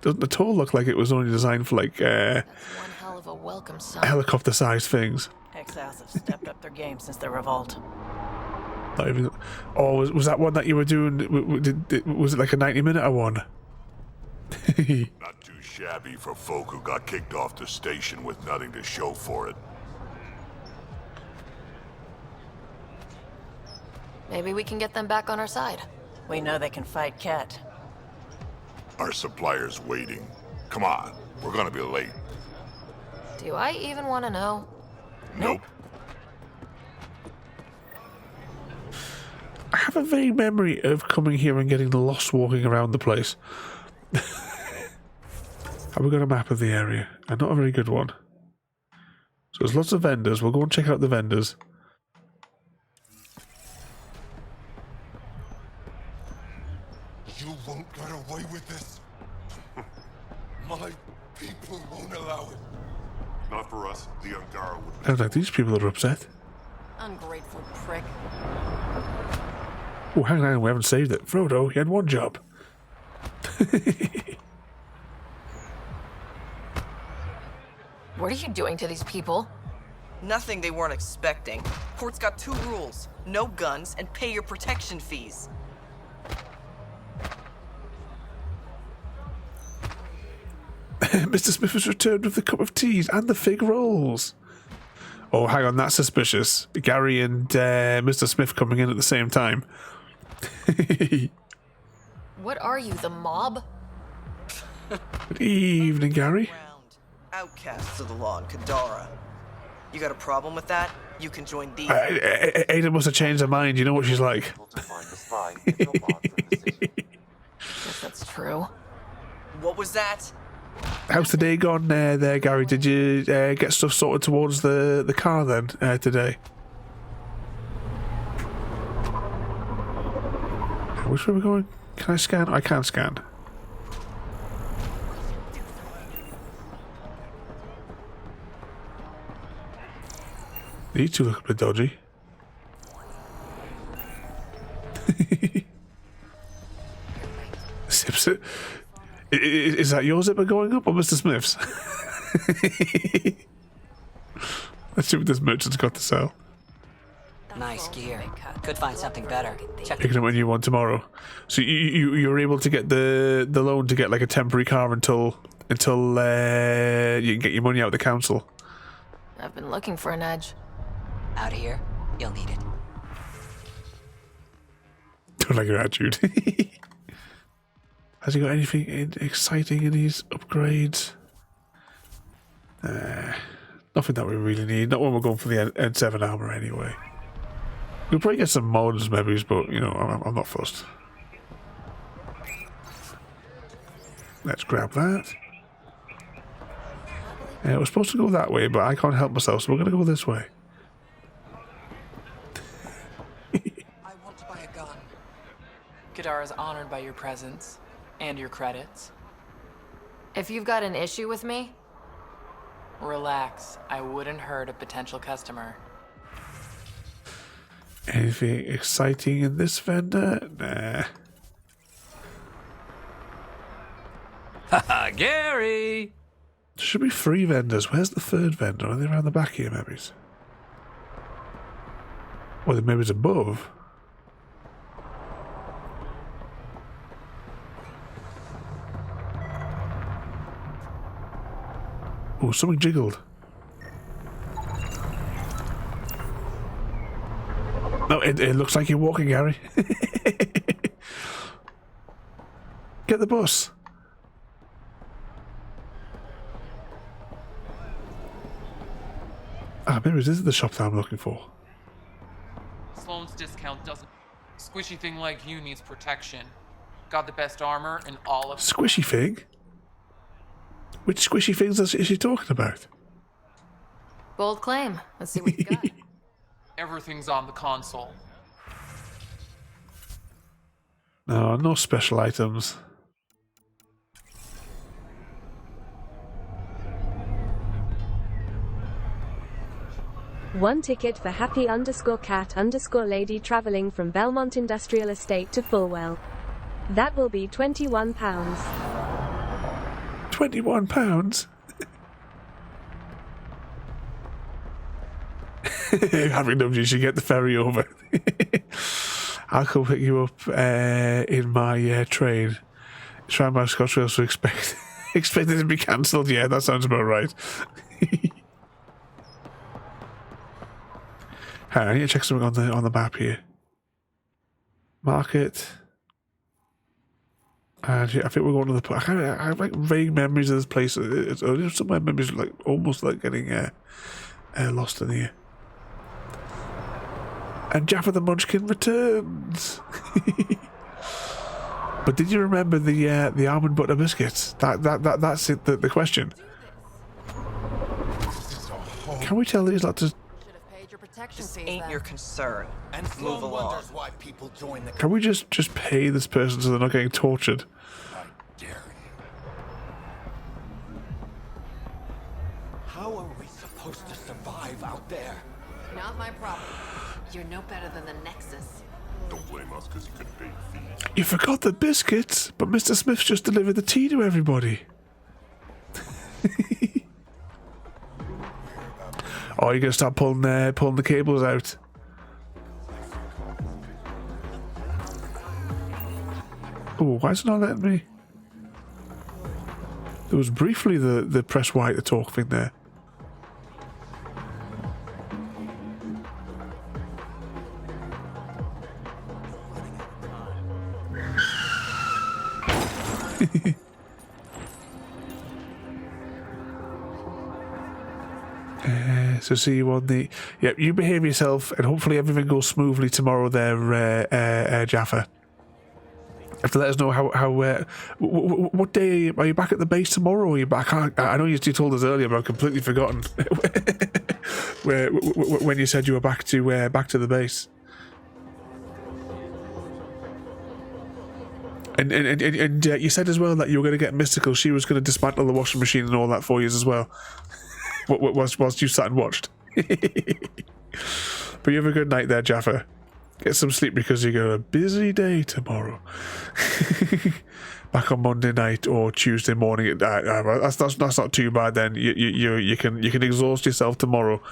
Doesn't at all look like it was only designed for like That's one hell of a welcome sign. helicopter-sized things. Exiles have stepped up their game since the revolt. Not even. Oh, was that one that you were doing? Was it like a 90-minute one? Not too shabby for folk who got kicked off the station with nothing to show for it. Maybe we can get them back on our side. We know they can fight Ket. Our supplier's waiting. Come on, we're gonna be late. Do I even want to know? Nope. I have a vague memory of coming here and getting lost walking around the place. Have we got a map of the area? And not a very good one. So there's lots of vendors. We'll go and check out the vendors. You won't get away with this. My people won't allow it. Not for us. The Angara would. Sounds like these people are upset. Ungrateful prick. Oh, hang on, we haven't saved it. Frodo, you had one job. What are you doing to these people? Nothing they weren't expecting. Port's got 2 rules. No guns and pay your protection fees. Mr. Smith has returned with the cup of teas and the fig rolls. Oh, hang on, that's suspicious. Gary and Mr. Smith coming in at the same time. What are you, the mob? Good evening, Gary. Outcasts of the law in Kadara. You got a problem with that? You can join these. Ada must have changed her mind. You know what she's like. Guess that's true. What was that? How's the day gone there, Gary? Did you get stuff sorted towards the car then today? Which way are we going? Can I scan? I can't scan. These two look a bit dodgy. Is that your zipper going up or Mr. Smith's? Let's see what this merchant's got to sell. Nice gear. Could find something better. Check. Picking up a new one tomorrow. So you're able to get the loan to get like a temporary car until you can get your money out of the council. I've been looking for an edge. Out of here. You'll need it. Don't like your attitude. Has he got anything exciting in his upgrades? Nothing that we really need. Not when we're going for the N7 armor anyway. We'll probably get some mods maybe, but you know, I'm not fussed. Let's grab that. We're supposed to go that way, but I can't help myself, so we're going to go this way. I want to buy a gun. Kadara is honored by your presence and your credits. If you've got an issue with me, relax. I wouldn't hurt a potential customer. Anything exciting in this vendor? Nah. Haha, Gary! There should be 3 vendors. Where's the 3rd vendor? Are they around the back here, maybe? Or maybe it's above. Oh, something jiggled. No, it looks like you're walking, Gary. Get the bus. Ah, maybe this is the shop that I'm looking for. Sloane's discount doesn't. Squishy thing like you needs protection. Got the best armor in all of. Squishy thing? Which squishy things is she talking about? Bold claim. Let's see what you got. Everything's on the console. No, no special items. One ticket for happy_cat_lady travelling from Belmont Industrial Estate to Fulwell. That will be £21. £21? Having known you should get the ferry over. I'll come pick you up in my train. Try my Scotch Rails to expect it to be cancelled. Yeah, that sounds about right. I need to check something on the map here. Market. And I think we're going to the. I have like vague memories of this place. Some of my memories are like almost like getting lost in here. And Jaffa the Munchkin returns. But did you remember the almond butter biscuits? That's it. The question. Can we tell these lot to? This ain't your concern. And move along. wonders why people join the. Can we just pay this person so they're not getting tortured? I dare you. How are we supposed to survive out there? Not my problem. You're no better than the Nexus. Don't blame us because you couldn't pay the fees. You forgot the biscuits, but Mr. Smith's just delivered the tea to everybody. Oh, you're gonna start pulling the cables out. Oh, why is it not letting me? There was briefly the press Y to talk thing there. So see you on the. Yep, you behave yourself, and hopefully everything goes smoothly tomorrow. There, Jaffa. You have to let us know how. What day are you back at the base tomorrow? Or are you back? I know you told us earlier, but I've completely forgotten. When you said you were back to the base. And you said as well that you were going to get Mystical. She was going to dismantle the washing machine and all that for you as well. Whilst you sat and watched. But you have a good night there, Jaffa. Get some sleep because you got a busy day tomorrow. Back on Monday night or Tuesday morning. That's not too bad then. You can exhaust yourself tomorrow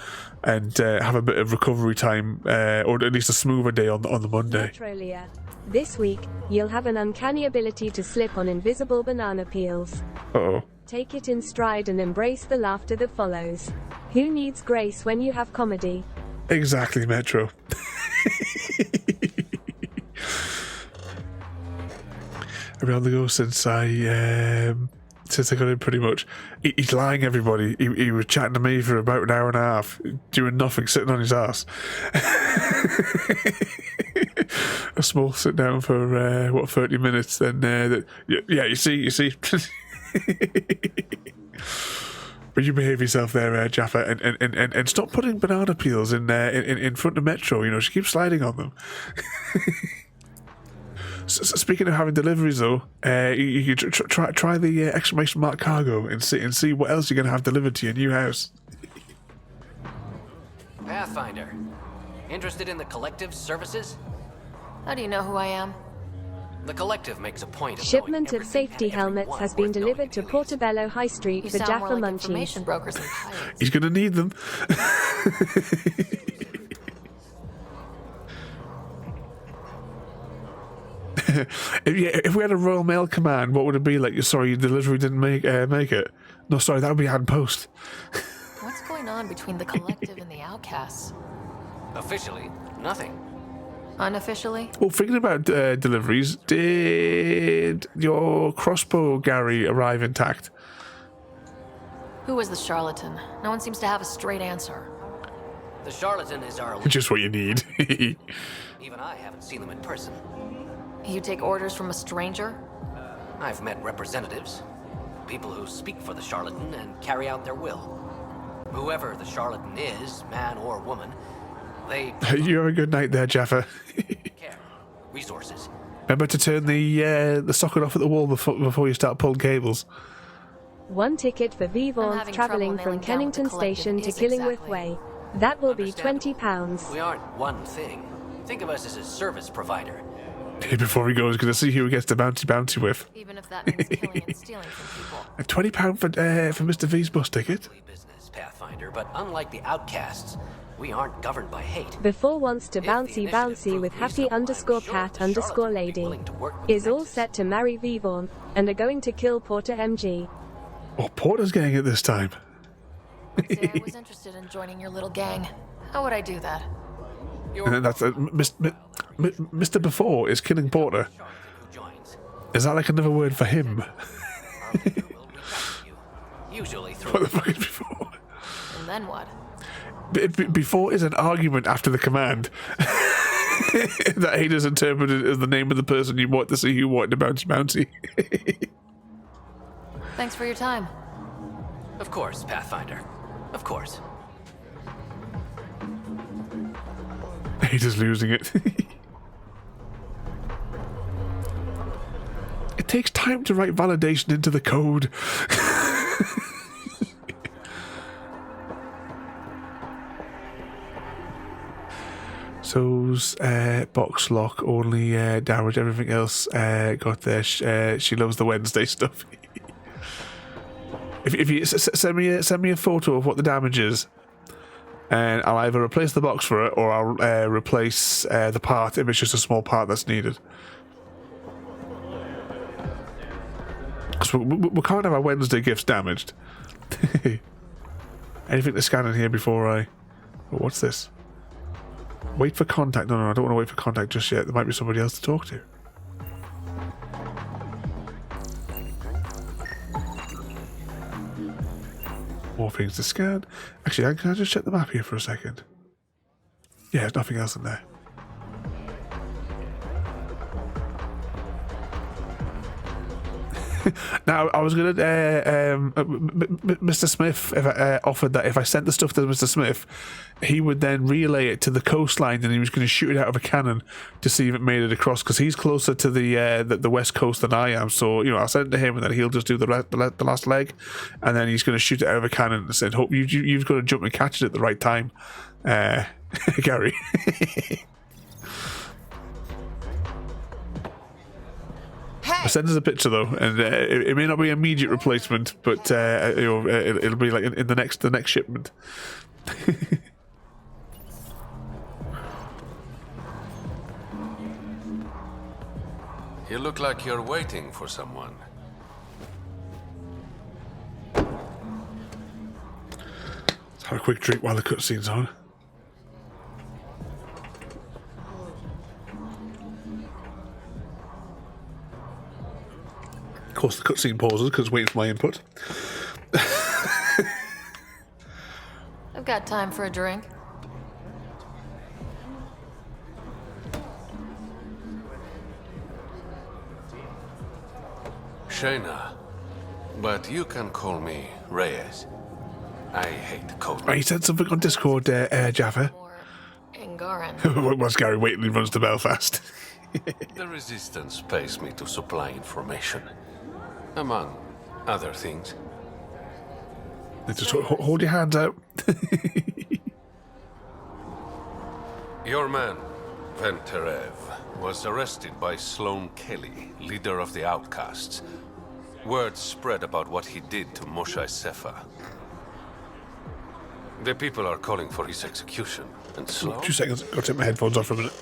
and have a bit of recovery time, or at least a smoother day on the Monday. Metrolia. This week, you'll have an uncanny ability to slip on invisible banana peels. Uh-oh. Take it in stride and embrace the laughter that follows. Who needs grace when you have comedy? Exactly, Metro. I've been on the go since I got in pretty much. He's lying, everybody. He was chatting to me for about an hour and a half, doing nothing, sitting on his ass. A small sit down for 30 minutes. Then yeah, you see. But you behave yourself there, Jaffa, and stop putting banana peels in front of Metro. You know, she keeps sliding on them. So speaking of having deliveries, though, you could try the exclamation mark cargo and see what else you're going to have delivered to your new house. Pathfinder, interested in the Collective's services? How do you know who I am? The Collective makes a point of Shipment of safety helmets has been delivered to Portobello High Street for Jaffa like Munchies. Information brokers and pirates. He's going to need them. If we had a Royal Mail command, what would it be like? Sorry, your delivery didn't make it. No, sorry, that would be hand post. What's going on between the Collective and the Outcasts? Officially, nothing. Unofficially? Well, thinking about deliveries, did your crossbow, Gary, arrive intact? Who was the charlatan? No one seems to have a straight answer. The charlatan is our... Just what you need. Even I haven't seen them in person. You take orders from a stranger? I've met representatives. People who speak for the charlatan and carry out their will. Whoever the charlatan is, man or woman, they... You have a good night there, Jaffa. care. Resources. Remember to turn the socket off at the wall before you start pulling cables. 1 ticket for Vivons travelling from Kennington Station to Killingworth Way. That will be £20. We aren't one thing. Think of us as a service provider. Before he goes, going to see who he gets the bounty with. Even if that means killing and stealing from people. A £20 for Mr. V's bus ticket. Business, Pathfinder, but unlike the outcasts, we aren't governed by hate. Before wants to bouncy with happy_cat_lady. Is all set to marry Vivon and are going to kill Porter MG. Oh, Porter's getting it this time. Say I was interested in joining your little gang. How would I do that? And then that's Mr. Before is killing Porter. Is that like another word for him? Usually through. What the fuck is Before? And then what? Before is an argument after the command. That Ada's interpreted as the name of the person you want to see who wanted to bouncy. Thanks for your time. Of course, Pathfinder. Of course. Ada's losing it. It takes time to write validation into the code. So's box lock only damage. Everything else got there. She loves the Wednesday stuff. If you send me a photo of what the damage is, and I'll either replace the box for it or I'll replace the part if it's just a small part that's needed. Because we can't have our Wednesday gifts damaged. Anything to scan in here before I... Oh, what's this? Wait for contact. No, I don't want to wait for contact just yet. There might be somebody else to talk to. More things to scan. Actually, can I just check the map here for a second? Yeah, there's nothing else in there. Now, I was going to... Mr. Smith offered that if I sent the stuff to Mr. Smith, he would then relay it to the coastline and he was going to shoot it out of a cannon to see if it made it across, because he's closer to the west coast than I am. So, I'll send it to him and then he'll just do the last leg, and then he's going to shoot it out of a cannon and said, "Hope you've got to jump and catch it at the right time, Gary." I'll send us a picture though, and it may not be immediate replacement, but it'll be like in the next shipment. You look like you're waiting for someone. Let's have a quick drink while the cutscene's on. Of course, the cutscene pauses because it's waiting for my input. I've got time for a drink. Shayna, but you can call me Reyes. I hate code. He said something on Discord, Jaffa. Angaran. Once Gary Waitley runs to Belfast. The Resistance pays me to supply information, among other things. Just hold your hands out. Your man, Venterev, was arrested by Sloane Kelly, leader of the Outcasts. Word spread about what he did to Moshe Sefa. The people are calling for his execution, and Sloane... 2 seconds, got to take my headphones off for a minute.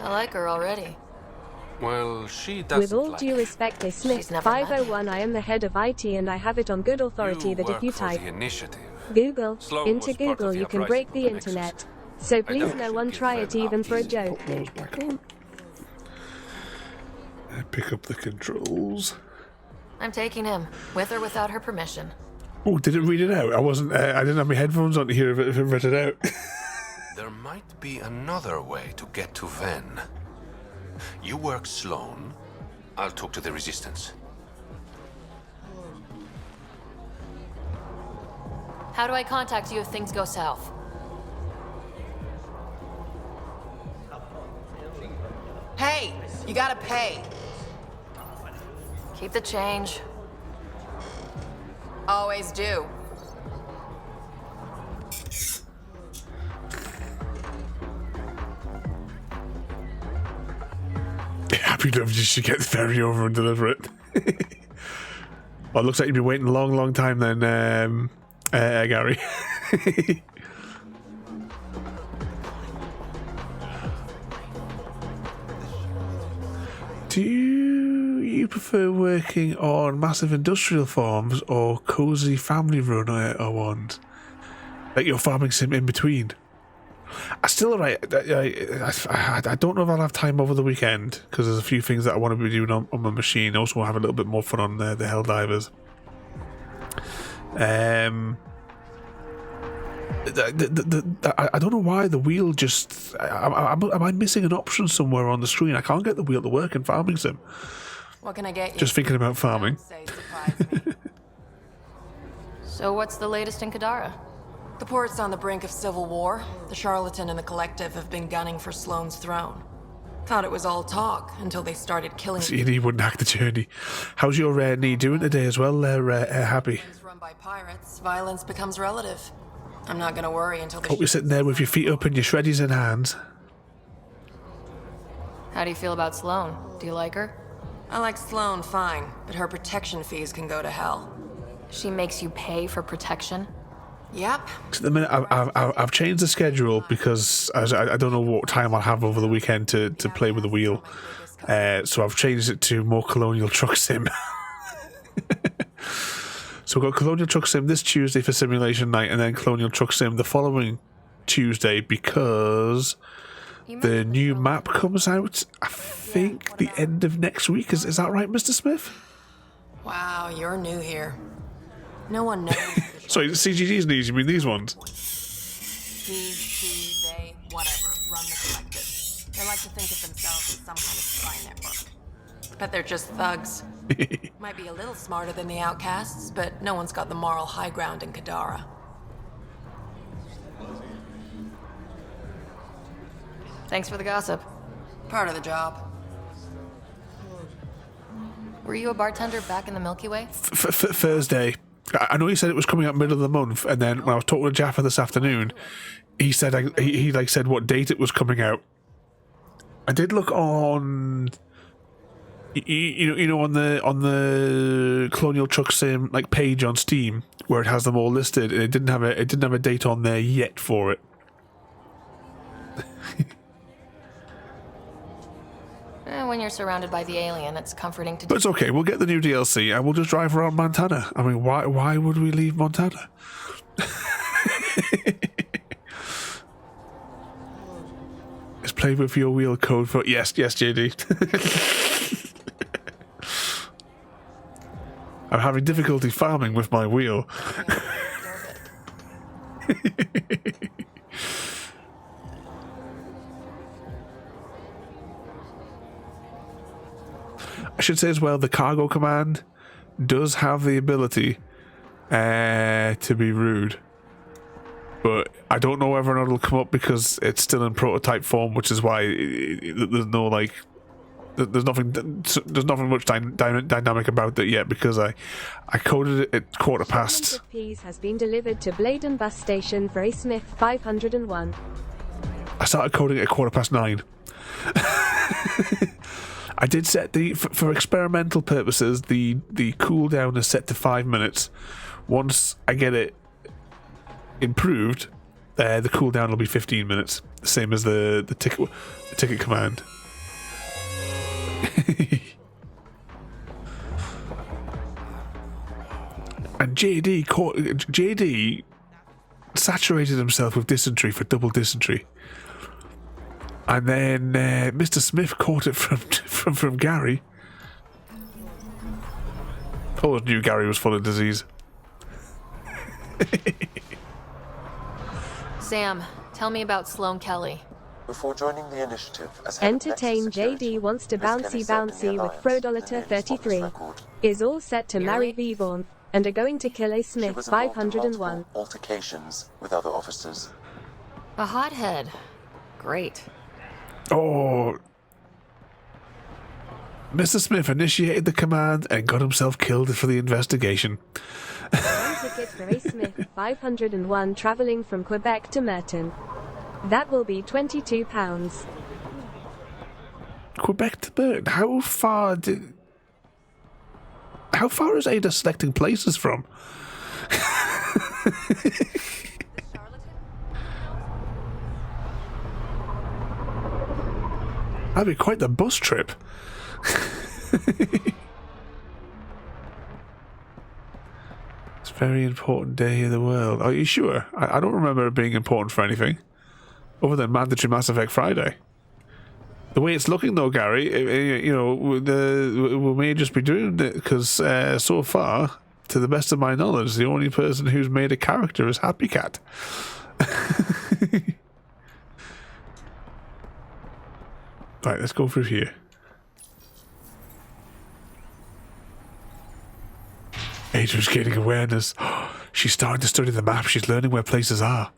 I like her already. Well, she doesn't. With all due respect, Smith 501, I am the head of IT and I have it on good authority that if you type the initiative. Google. Sloan Into was part of Google the you can uprising break of the the Nexus. internet. So please definitely no one should try give it Ven even for a updates. joke. Put those back on. Pick up the controls. I'm taking him, with or without her permission. Oh, did it read it out? I wasn't. I didn't have my headphones on to hear if it read it out. There might be another way to get to Ven. You work Sloan. I'll talk to the Resistance. How do I contact you if things go south? Hey, you gotta pay. Keep the change. Always do. Happy enough just to get the ferry over and deliver it. Well, it looks like you've been waiting a long, long time then, Gary. Do you prefer working on massive industrial farms or cozy family run ones? Like your farming sim in between? I still I don't know if I'll have time over the weekend because there's a few things that I want to be doing on my machine. I also want to have a little bit more fun on the Helldivers. I don't know why the wheel just... Am I missing an option somewhere on the screen? I can't get the wheel to work in Farming Sim. What can I get you? Just thinking about farming. So what's the latest in Kadara? The port's on the brink of civil war. The Charlatan and the Collective have been gunning for Sloane's throne. Thought it was all talk until they started killing... So you wouldn't hack the journey. How's your knee doing today as well, Happy? Run by pirates, violence becomes relative. I'm not gonna worry until they... Hope you're sitting there with your feet up and your shreddies in hands. How do you feel about Sloane? Do you like her? I like Sloane fine, but her protection fees can go to hell. She makes you pay for protection? Yep. So at the minute, I've changed the schedule because I don't know what time I'll have over the weekend to play with the wheel. So I've changed it to more Colonial Truck Sim. So we've got Colonial Truck Sim this Tuesday for Simulation Night, and then Colonial Truck Sim the following Tuesday because the new map comes out, I think, the end of next week. Is that right, Mr. Smith? Wow, you're new here. No one knows. Sorry, CGD's needs, you mean these ones? He, she, they, whatever, run the Collective. They like to think of themselves as some kind of spy network. But they're just thugs. Might be a little smarter than the outcasts, but no one's got the moral high ground in Kadara. Thanks for the gossip. Part of the job. Were you a bartender back in the Milky Way? Thursday. I know he said it was coming out middle of the month, and then when I was talking to Jaffa this afternoon, he said he said what date it was coming out. I did look on, you know, on the Colonial Truck Sim page on Steam where it has them all listed, and it didn't have a date on there yet for it. When you're surrounded by the alien, it's comforting to... But it's okay, we'll get the new DLC and we'll just drive around Montana. I mean, why would we leave Montana? Let's play with your wheel code for... Yes, JD. I'm having difficulty farming with my wheel. I should say as well, the cargo command does have the ability to be rude, but I don't know whether or not it'll come up because it's still in prototype form, which is why there's no there's nothing much dynamic about it yet because I coded it at 5:15. Peas has been delivered to Bladen bus station for A Smith 501. I started coding it at 9:15. I did set for experimental purposes, the cooldown is set to 5 minutes. Once I get it improved, the cooldown will be 15 minutes, the same as the ticket command. And JD saturated himself with dysentery for double dysentery. And then Mr. Smith caught it from Gary. Always knew Gary was full of disease. Sam, tell me about Sloane Kelly. Before joining the initiative as head of Entertain Nexus Security, JD wants to Miss Kelly bouncy served in the with Alliance, Frodoliter and named spotless 33. record. Is all set to marry Vivon and are going to kill a She Smith was involved in 501. multiple altercations with other officers. A hothead. Great. Oh. Mr. Smith initiated the command and got himself killed for the investigation. One ticket for a Smith 501 travelling from Quebec to Merton. That will be £22. Quebec to Merton. How far is Ada selecting places from? That'd be quite the bus trip. It's a very important day in the world. Are you sure? I don't remember it being important for anything other than mandatory Mass Effect Friday. The way it's looking, though, Gary, you know, we may just be doing it because so far, to the best of my knowledge, the only person who's made a character is Happy Cat. Right, let's go through here. Ada's gaining awareness. She's starting to study the map. She's learning where places are.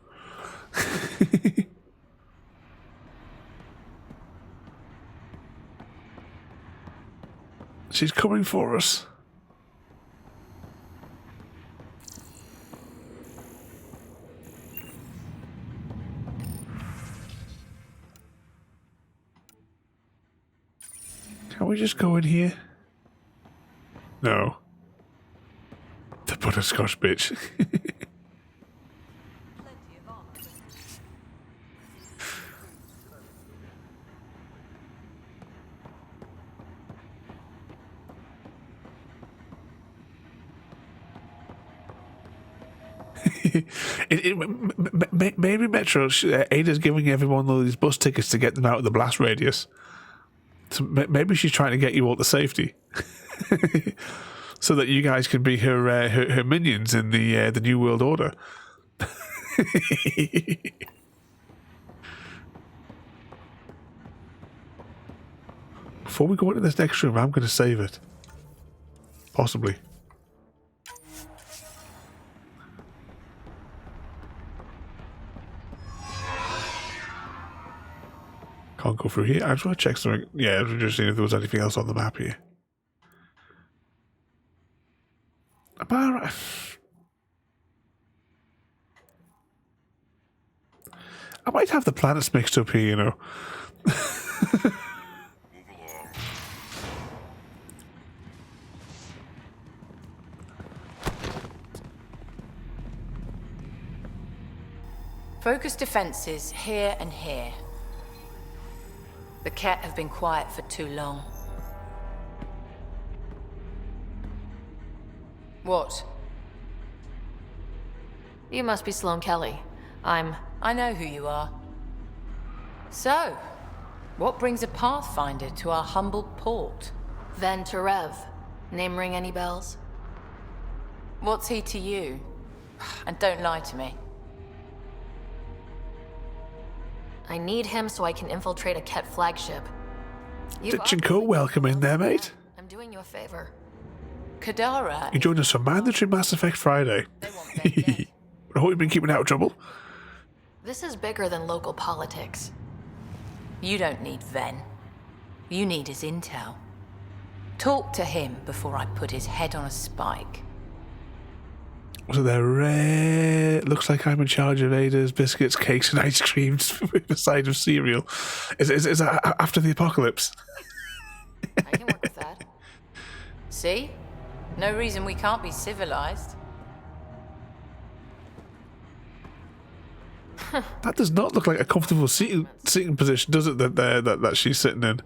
She's coming for us. Can we just go in here? No. The butterscotch bitch. Maybe Metro, Ada's giving everyone all these bus tickets to get them out of the blast radius. So maybe she's trying to get you all to safety. So that you guys can be her minions in the New World Order. Before we go into this next room, I'm going to save it. Possibly. Can't go through here. I just want to check something. Yeah, I was just seeing if there was anything else on the map here. Am I right? I might have the planets mixed up here, you know. Focus defenses here and here. The Ket have been quiet for too long. What? You must be Sloane Kelly. I know who you are. So, what brings a Pathfinder to our humble port? Ven Terev. Name ring any bells? What's he to you? And don't lie to me. I need him so I can infiltrate a Ket flagship. Ditchinko, welcome in there, mate. I'm doing you a favor. Kadara. You joined us for mandatory Mass Effect Friday. I hope you've been keeping out of trouble. This is bigger than local politics. You don't need Ven. You need his intel. Talk to him before I put his head on a spike. So they're looks like I'm in charge of Ada's biscuits, cakes, and ice creams with a side of cereal. Is that after the apocalypse? I can work with that. See? No reason we can't be civilized. That does not look like a comfortable seating position, does it? That she's sitting in.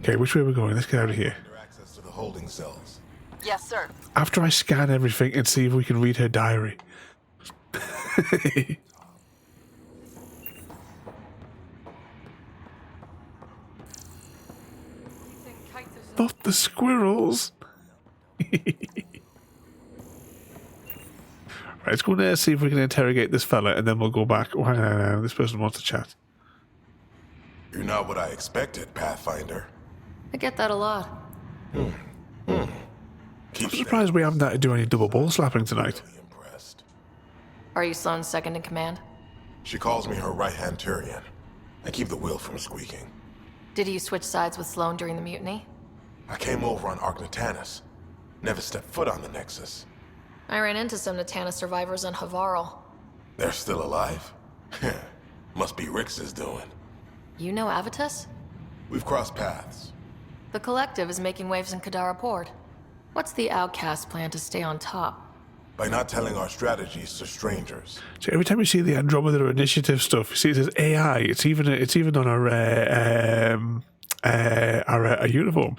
Okay, which way are we going? Let's get out of here. Access to the holding cells. Yes, sir. After I scan everything and see if we can read her diary. Not the squirrels. Right, let's go in there and see if we can interrogate this fella, and then we'll go back. Oh, hang on, this person wants to chat. You're not what I expected, Pathfinder. I get that a lot. I'm surprised we haven't had to do any double ball slapping tonight. Are you Sloane's second in command? She calls me her right-hand Turian. I keep the wheel from squeaking. Did you switch sides with Sloane during the mutiny? I came over on Arcnatanus. Never stepped foot on the Nexus. I ran into some Natanus survivors on Havarl. They're still alive? Must be Rix's doing. You know Avitus? We've crossed paths. The Collective is making waves in Kadara Port. What's the Outcast plan to stay on top? By not telling our strategies to strangers. So every time you see the Andromeda initiative stuff, you see it says AI. It's even on our uniform.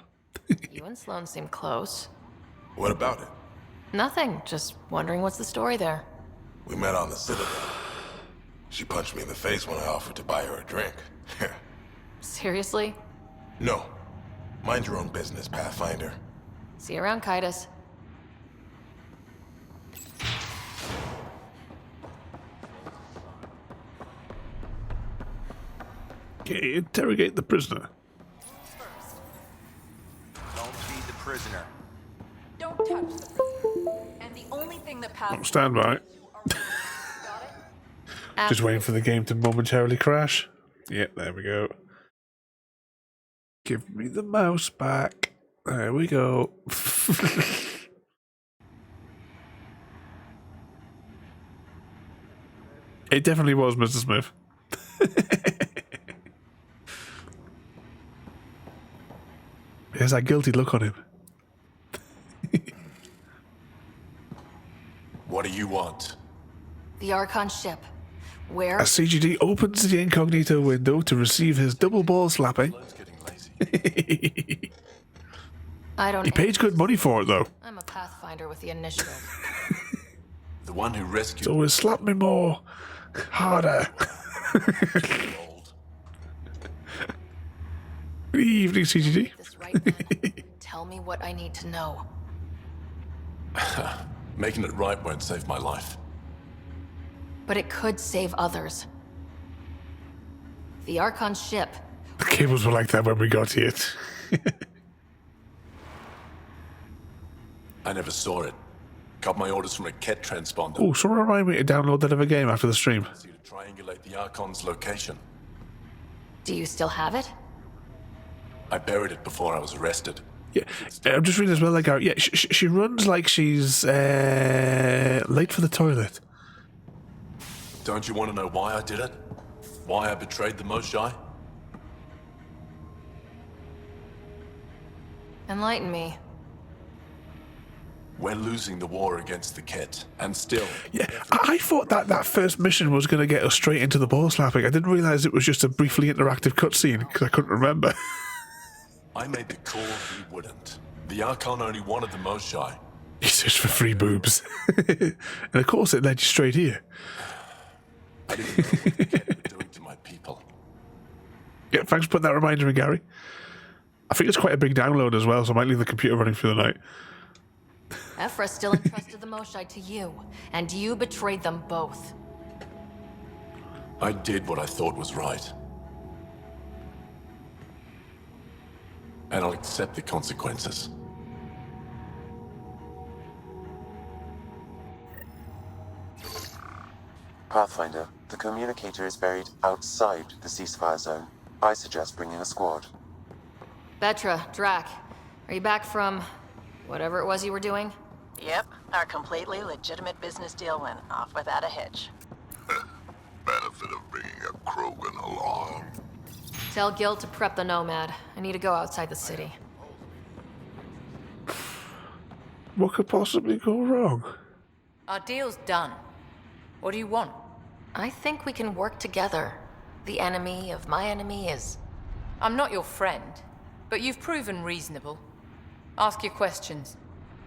You and Sloane seem close. What about it? Nothing. Just wondering what's the story there. We met on the Citadel. She punched me in the face when I offered to buy her a drink. Seriously? No. Mind your own business, Pathfinder. See you around, Kaitis. Okay, interrogate the prisoner. Don't feed the prisoner. Don't touch the prisoner. And the only thing that Oh, stand by. Just waiting for the game to momentarily crash. Yep, there we go. Give me the mouse back. There we go. It definitely was, Mr. Smith. There's that guilty look on him. What do you want? The Archon ship. Where? As CGD opens the incognito window to receive his double ball slapping. I don't. He paid good money for it, though. I'm a Pathfinder with the initiative. The one who rescued. So always slap me more, harder. Good evening, CGD. Tell me what I need to know. Making it right won't save my life. But it could save others. The Archon ship. The cables were like that when we got here. I never saw it. Got my orders from a Ket transponder. Oh, someone remind me to download that other game after the stream. To triangulate the Archon's location. Do you still have it? I buried it before I was arrested. Yeah, I'm just reading as well. Like, yeah, she runs like she's late for the toilet. Don't you want to know why I did it? Why I betrayed the Moshae? Enlighten me. We're losing the war against the Ket, and still... Yeah, I thought that first mission was going to get us straight into the ball slapping. I didn't realise it was just a briefly interactive cutscene, because I couldn't remember. I made the call he wouldn't. The Archon only wanted the Moshae. He searched for free boobs. And of course it led you straight here. I didn't know what the Ket were doing to my people. Yeah, thanks for putting that reminder in, Gary. I think it's quite a big download as well, so I might leave the computer running through the night. Ephra still entrusted the Moshae to you, and you betrayed them both. I did what I thought was right. And I'll accept the consequences. Pathfinder, the communicator is buried outside the ceasefire zone. I suggest bringing a squad. Betra, Drac, are you back from whatever it was you were doing? Yep, our completely legitimate business deal went off without a hitch. Benefit of bringing a Krogan along. Tell Gil to prep the Nomad. I need to go outside the city. What could possibly go wrong? Our deal's done. What do you want? I think we can work together. The enemy of my enemy is... I'm not your friend, but you've proven reasonable. Ask your questions.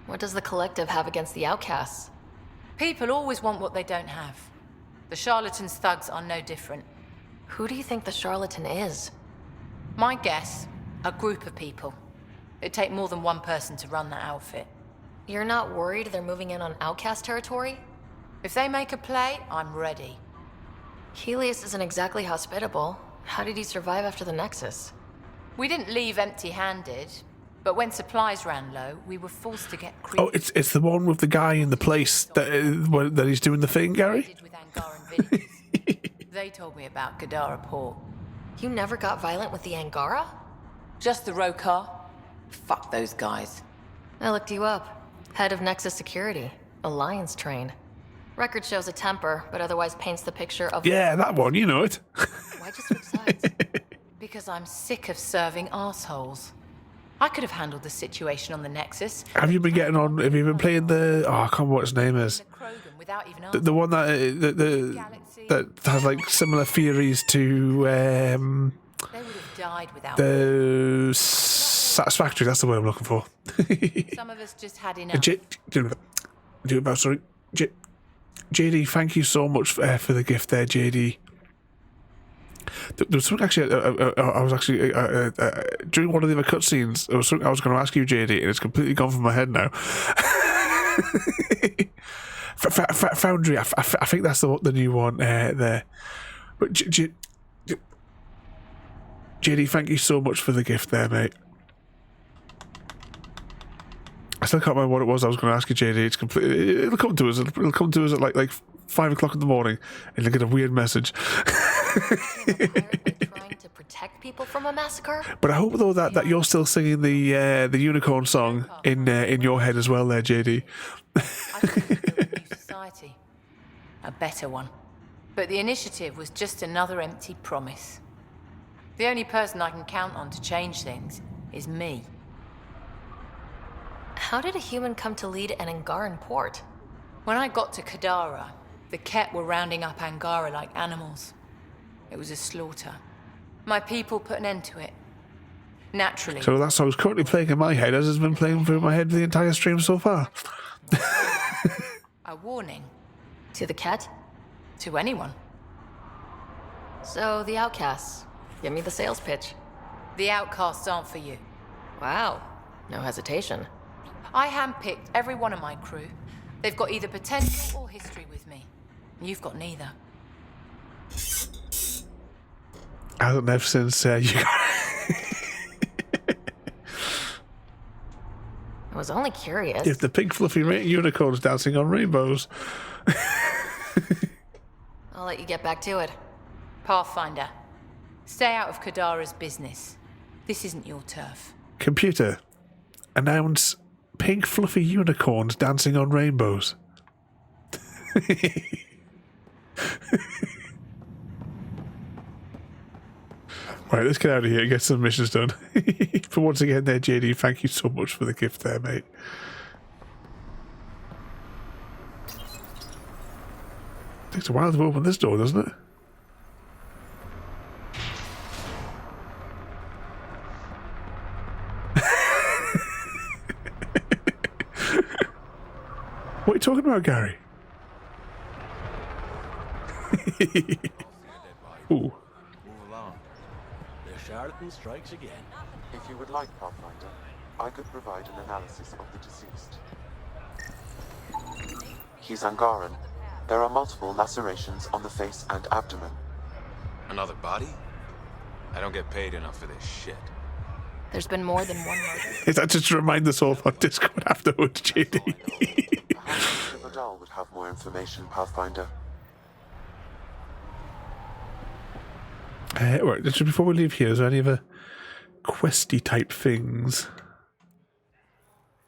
What does the collective have against the outcasts? People always want what they don't have. The charlatans' thugs are no different. Who do you think the charlatan is? My guess, a group of people. It'd take more than one person to run that outfit. You're not worried they're moving in on outcast territory? If they make a play, I'm ready. Helios isn't exactly hospitable. How did he survive after the Nexus? We didn't leave empty-handed, but when supplies ran low, we were forced to get Oh, it's the one with the guy in the place that he's doing the thing, Gary? They told me about Kadara Port. You never got violent with the Angara? Just the Rokar. Fuck those guys. I looked you up. Head of Nexus Security. Alliance trained. Record shows a temper, but otherwise paints the picture of... Yeah, that one, you know it. Why just switch sides? Because I'm sick of serving assholes. I could have handled the situation on the Nexus. Have you been getting on? Have you been playing the? Oh, I can't remember what his name is. The one that has like similar theories to They would have died without the Satisfactory. That's the word I'm looking for. Some of us just had enough. Sorry, JD. Thank you so much for the gift there, JD. There was something actually. I was actually during one of the other cutscenes. There was something I was going to ask you, JD, and it's completely gone from my head now. Foundry. I think that's the new one there. But JD, thank you so much for the gift there, mate. I still can't remember what it was I was going to ask you, JD. It's completely. It'll come to us. It'll come to us at like 5 o'clock in the morning, and you'll get a weird message. Trying to protect people from a massacre? But I hope though that you're still singing the unicorn song in your head as well, there, JD. Society, a better one. But the initiative was just another empty promise. The only person I can count on to change things is me. How did a human come to lead an Angaran port? When I got to Kadara, the Ket were rounding up Angara like animals. It was a slaughter. My people put an end to it. Naturally. So that song's currently playing in my head, as it's been playing through my head the entire stream so far. A warning. To the Ket? To anyone. So, the outcasts. Give me the sales pitch. The outcasts aren't for you. Wow. No hesitation. I handpicked every one of my crew. They've got either potential or history with me. You've got neither. I don't know since you got... I was only curious. If the pink fluffy unicorns dancing on rainbows. I'll let you get back to it. Pathfinder, stay out of Kadara's business. This isn't your turf. Computer, announce pink fluffy unicorns dancing on rainbows. Right, let's get out of here and get some missions done. But once again there, JD, thank you so much for the gift there, mate. Takes a while to open this door, doesn't it? What are you talking about, Gary? Ooh. Charlatan strikes again. If you would like, Pathfinder, I could provide an analysis of the deceased. He's Angaran. There are multiple lacerations on the face and abdomen. Another body? I don't get paid enough for this shit. There's been more than one murder. Is that just to remind us all on Discord afterwards, JD? Perhaps Badal would have more information, Pathfinder. Right, just before we leave here, is there any other questy type things?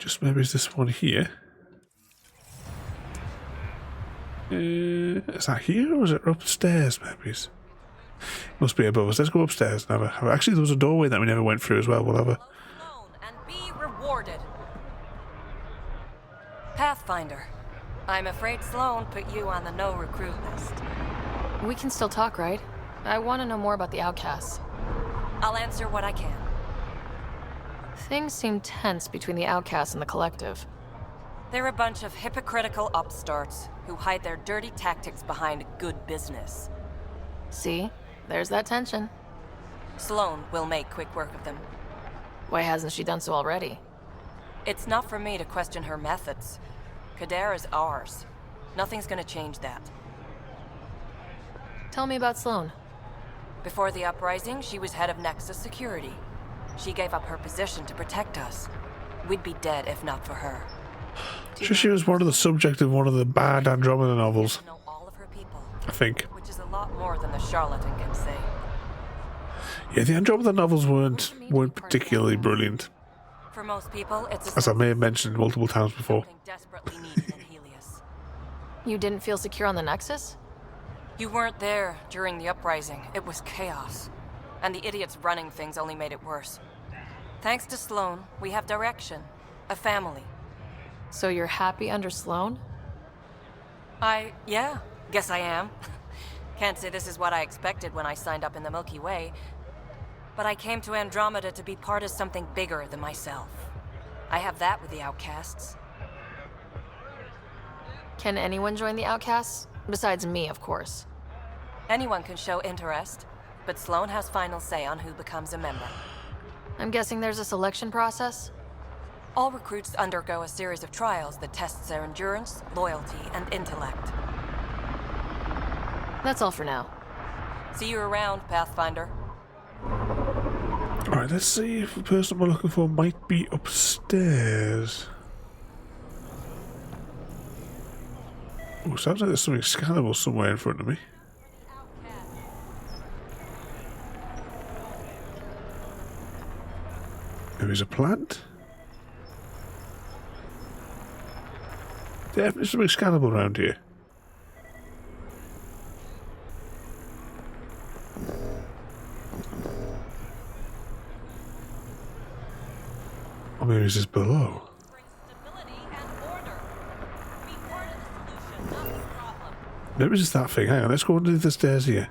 Just maybe is this one here? Is that here or is it upstairs? Maybe must be above us. Let's go upstairs and have a... Actually, there was a doorway that we never went through as well. We'll have a... And be rewarded. Pathfinder, I'm afraid Sloan put you on the no recruit list. We can still talk, right? I want to know more about the outcasts. I'll answer what I can. Things seem tense between the outcasts and the collective. They're a bunch of hypocritical upstarts who hide their dirty tactics behind good business. See? There's that tension. Sloane will make quick work of them. Why hasn't she done so already? It's not for me to question her methods. Kadara's ours. Nothing's gonna change that. Tell me about Sloane. Before the uprising, she was head of Nexus Security. She gave up her position to protect us. We'd be dead if not for her. She was one of the subject of one of the bad Andromeda novels. I think. Which is a lot more than the charlatan can say. Yeah, the Andromeda novels weren't particularly brilliant. For most people, it's as I may have mentioned multiple times before. Desperately needed in Helios. You didn't feel secure on the Nexus? You weren't there during the uprising. It was chaos. And the idiots running things only made it worse. Thanks to Sloane, we have direction. A family. So you're happy under Sloane? Yeah, guess I am. Can't say this is what I expected when I signed up in the Milky Way. But I came to Andromeda to be part of something bigger than myself. I have that with the Outcasts. Can anyone join the Outcasts? Besides me, of course. Anyone can show interest, but Sloane has final say on who becomes a member. I'm guessing there's a selection process? All recruits undergo a series of trials that tests their endurance, loyalty, and intellect. That's all for now. See you around, Pathfinder. Alright, let's see if the person we're looking for might be upstairs. Oh, sounds like there's something scannable somewhere in front of me. There is a plant. Definitely something scannable around here. Or maybe it's just below. Maybe it's just that thing. Hang on, let's go under the stairs here.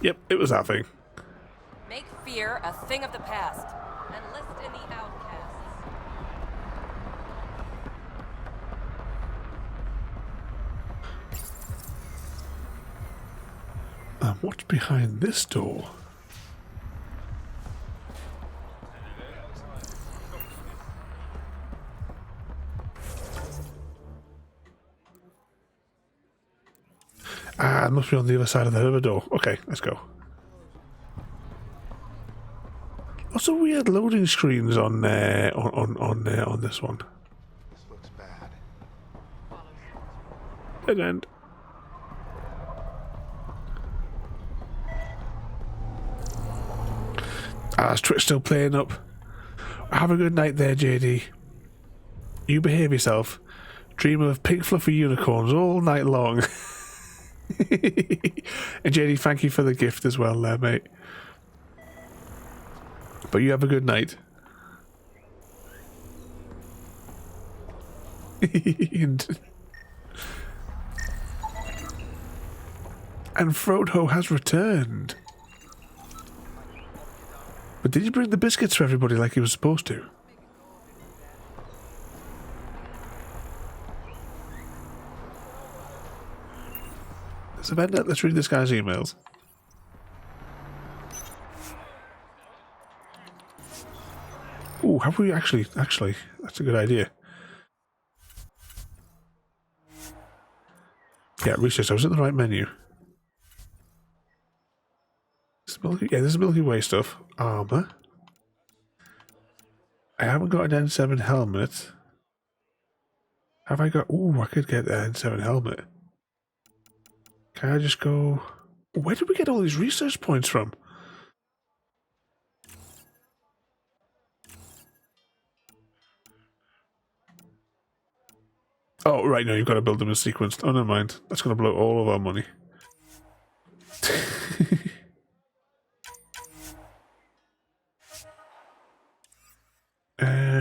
Yep, it was that thing. Make fear a thing of the past. Enlist in the Outcasts. What's behind this door? Ah, it must be on the other side of the other door. Okay, let's go. Lots of weird loading screens on on this one. This looks bad. Dead end. Is Twitch still playing up? Have a good night there, JD. You behave yourself. Dream of pink fluffy unicorns all night long. And JD, thank you for the gift as well there, mate. But you have a good night. and Frodo has returned. But did you bring the biscuits for everybody like he was supposed to? So let's read this guy's emails. Oh, have we actually, that's a good idea. Yeah, research, I was in the right menu. This is Milky Way stuff. Armor. I haven't got an N7 helmet. Have I got, ooh, I could get an N7 helmet. Can I just go... Where did we get all these research points from? Oh, right, no, you've got to build them in sequence. Oh, never mind. That's going to blow all of our money.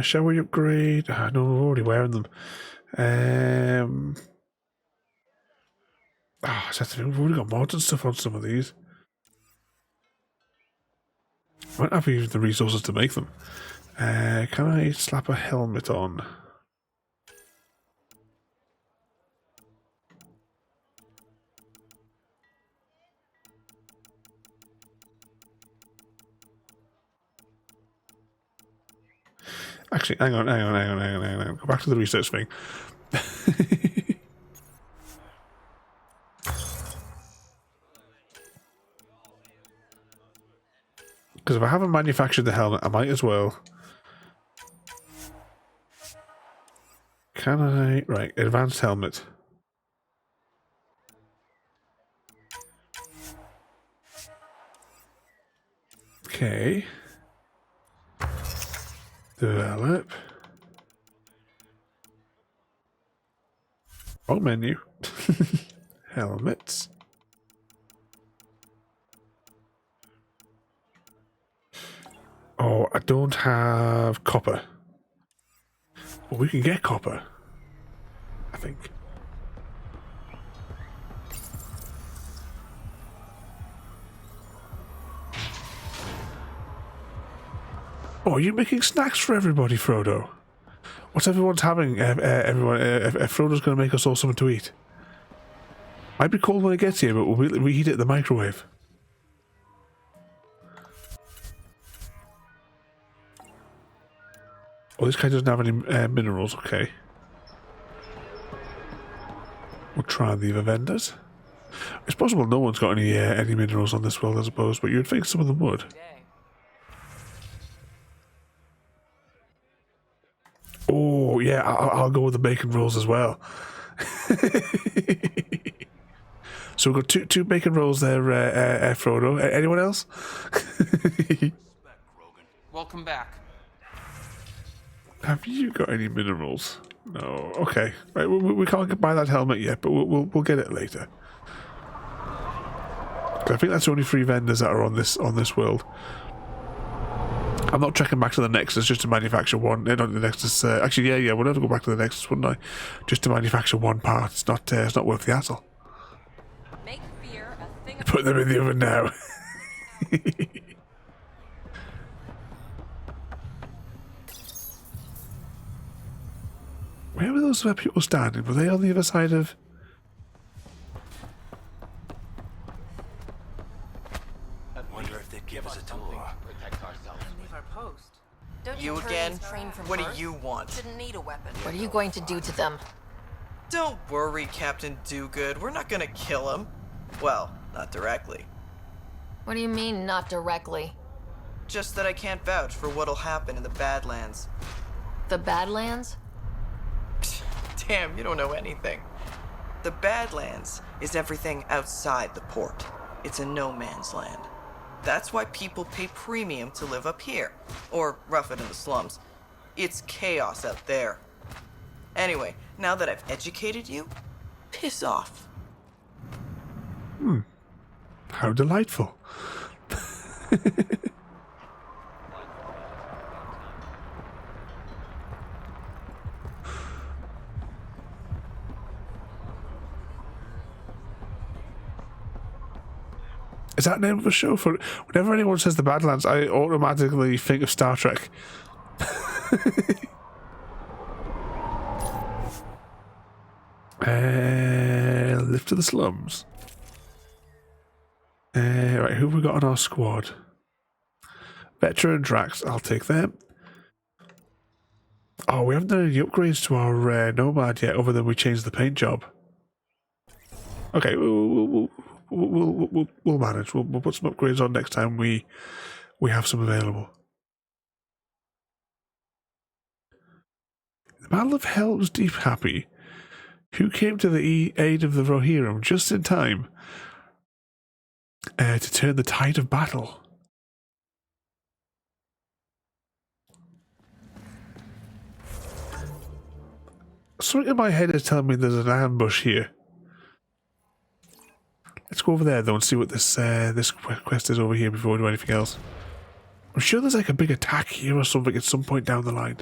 Shall we upgrade? Ah, no, we're already wearing them. We've already got mods and stuff on some of these. I don't have even the resources to make them. Can I slap a helmet on? Actually, hang on. Go back to the research thing. Because if I haven't manufactured the helmet, I might as well. Can I? Right, advanced helmet. Okay. Develop. Oh, menu. Helmets. Oh, I don't have copper. Well, we can get copper, I think. Oh, are you making snacks for everybody, Frodo? What's everyone's having? Frodo's going to make us all something to eat. Might be cold when it gets here, but we'll reheat it in the microwave. Oh, this guy doesn't have any minerals, okay. We'll try the other vendors. It's possible no one's got any minerals on this world, I suppose, but you'd think some of them would. Oh, yeah, I'll go with the bacon rolls as well. So we've got two bacon rolls there, Frodo. Anyone else? Welcome back. Have you got any minerals? No. Okay. Right. We can't buy that helmet yet, but we'll get it later. I think that's the only 3 vendors that are on this world. I'm not trekking back to the Nexus just to manufacture one. Not the Nexus. Actually, yeah. We'll never go back to the Nexus, wouldn't I? Just to manufacture one part. It's not worth the hassle. Make fear a thing. Put them in the oven now. Where were those people standing? Were they on the other side of... I wonder if they'd give us a tour. Leave our post. Don't You turn again? these train from What do birth? you want? Didn't need a weapon. What are you going to do to them? Don't worry, Captain Do-Good. We're not gonna kill him. Well, not directly. What do you mean, not directly? Just that I can't vouch for what'll happen in the Badlands. The Badlands? Damn, you don't know anything. The Badlands is everything outside the port. It's a no man's land. That's why people pay premium to live up here, or rough it in the slums. It's chaos out there. Anyway, now that I've educated you, piss off. How delightful. Is that the name of a show? For whenever anyone says the Badlands, I automatically think of Star Trek. Lift to the slums. Right, who have we got on our squad? Veteran Drax, I'll take them. Oh, we haven't done any upgrades to our Nomad yet, other than we changed the paint job. Okay, we'll manage. We'll put some upgrades on next time we have some available. The Battle of Helm's Deep happy. Who came to the aid of the Rohirrim just in time to turn the tide of battle? Something in my head is telling me there's an ambush here. Let's go over there though and see what this quest is over here before we do anything else. I'm sure there's like a big attack here or something at some point down the line.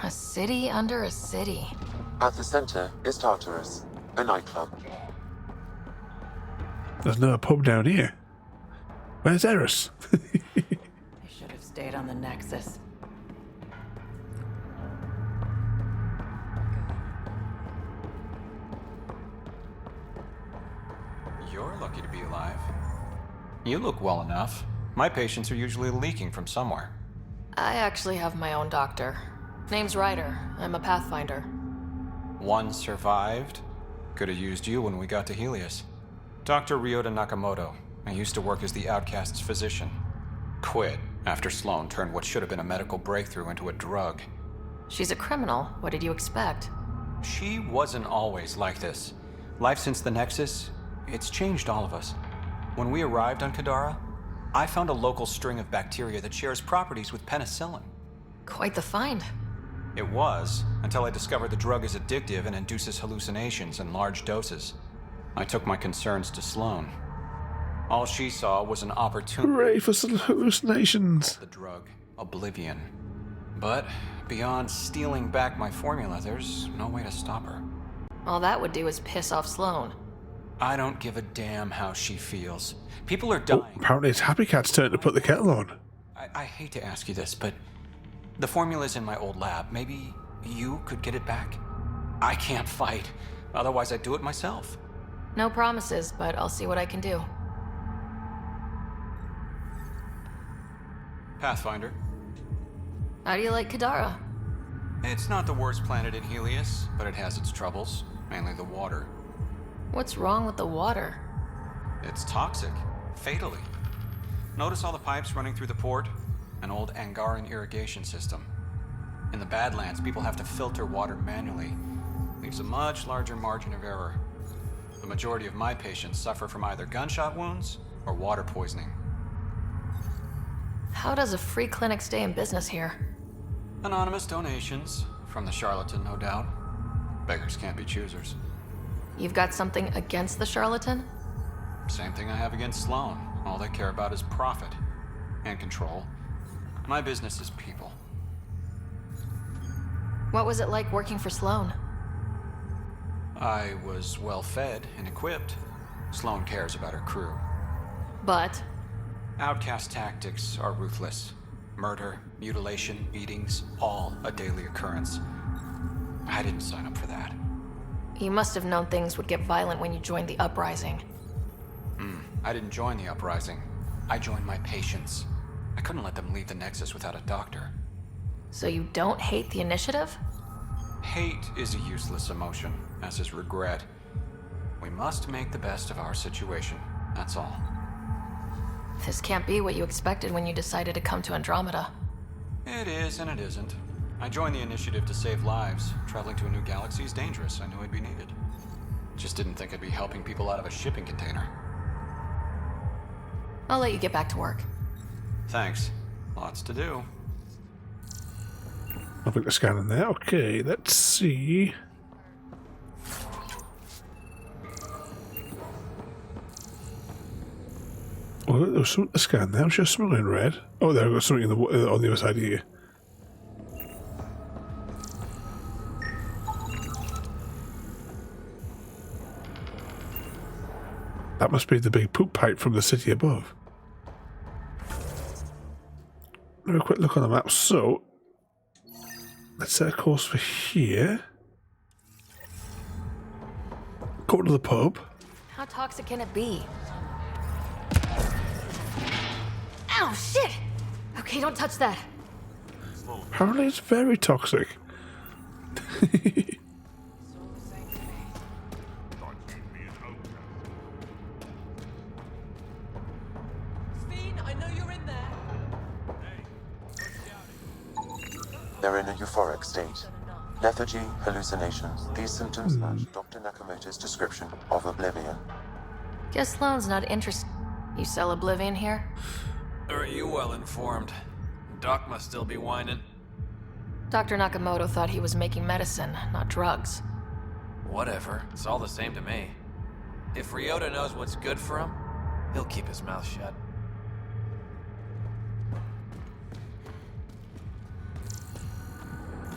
A city under a city. At the center is Tartarus, a nightclub. There's no pub down here. Where's Eris? I should have stayed on the Nexus. You're lucky to be alive. You look well enough. My patients are usually leaking from somewhere. I actually have my own doctor. Name's Ryder. I'm a Pathfinder. One survived. Could have used you when we got to Helios. Dr. Ryota Nakamoto. I used to work as the Outcast's physician. Quit after Sloane turned what should have been a medical breakthrough into a drug. She's a criminal. What did you expect? She wasn't always like this. Life since the Nexus, it's changed all of us. When we arrived on Kadara, I found a local string of bacteria that shares properties with penicillin. Quite the find. It was, until I discovered the drug is addictive and induces hallucinations in large doses. I took my concerns to Sloane. All she saw was an opportunity. Hooray for some hallucinations. The drug, Oblivion. But beyond stealing back my formula, there's no way to stop her. All that would do is piss off Sloane. I don't give a damn how she feels. People are dying. Oh, apparently it's Happy Cat's turn to put the kettle on. I hate to ask you this, but the formula's in my old lab. Maybe you could get it back? I can't fight. Otherwise, I'd do it myself. No promises, but I'll see what I can do. Pathfinder. How do you like Kadara? It's not the worst planet in Helios, but it has its troubles. Mainly the water. What's wrong with the water? It's toxic. Fatally. Notice all the pipes running through the port? An old Angaran irrigation system. In the Badlands, people have to filter water manually. Leaves a much larger margin of error. The majority of my patients suffer from either gunshot wounds or water poisoning. How does a free clinic stay in business here? Anonymous donations. From the charlatan, no doubt. Beggars can't be choosers. You've got something against the charlatan? Same thing I have against Sloane. All they care about is profit. And control. My business is people. What was it like working for Sloane? I was well fed and equipped. Sloane cares about her crew. But? Outcast tactics are ruthless. Murder, mutilation, beatings, all a daily occurrence. I didn't sign up for that. You must have known things would get violent when you joined the uprising. I didn't join the uprising. I joined my patients. I couldn't let them leave the Nexus without a doctor. So you don't hate the Initiative? Hate is a useless emotion, as is regret. We must make the best of our situation, that's all. This can't be what you expected when you decided to come to Andromeda. It is and it isn't. I joined the Initiative to save lives. Traveling to a new galaxy is dangerous. I knew I'd be needed. Just didn't think I'd be helping people out of a shipping container. I'll let you get back to work. Thanks. Lots to do. I'll put the scan in there. Okay, let's see. Well, there was something to scan there. I'm sure something in red. Oh, there, I've got something in on the other side here. That must be the big poop pipe from the city above. Have a quick look on the map. So, let's set a course for here. Go to the pub. How toxic can it be? Ow, shit! Okay, don't touch that. Apparently it's very toxic. They're in a euphoric state. Lethargy, hallucinations, these symptoms match Dr. Nakamoto's description of Oblivion. Guess Sloane's not interested. You sell Oblivion here? Are you well informed? Doc must still be whining. Dr. Nakamoto thought he was making medicine, not drugs. Whatever, it's all the same to me. If Ryota knows what's good for him, he'll keep his mouth shut.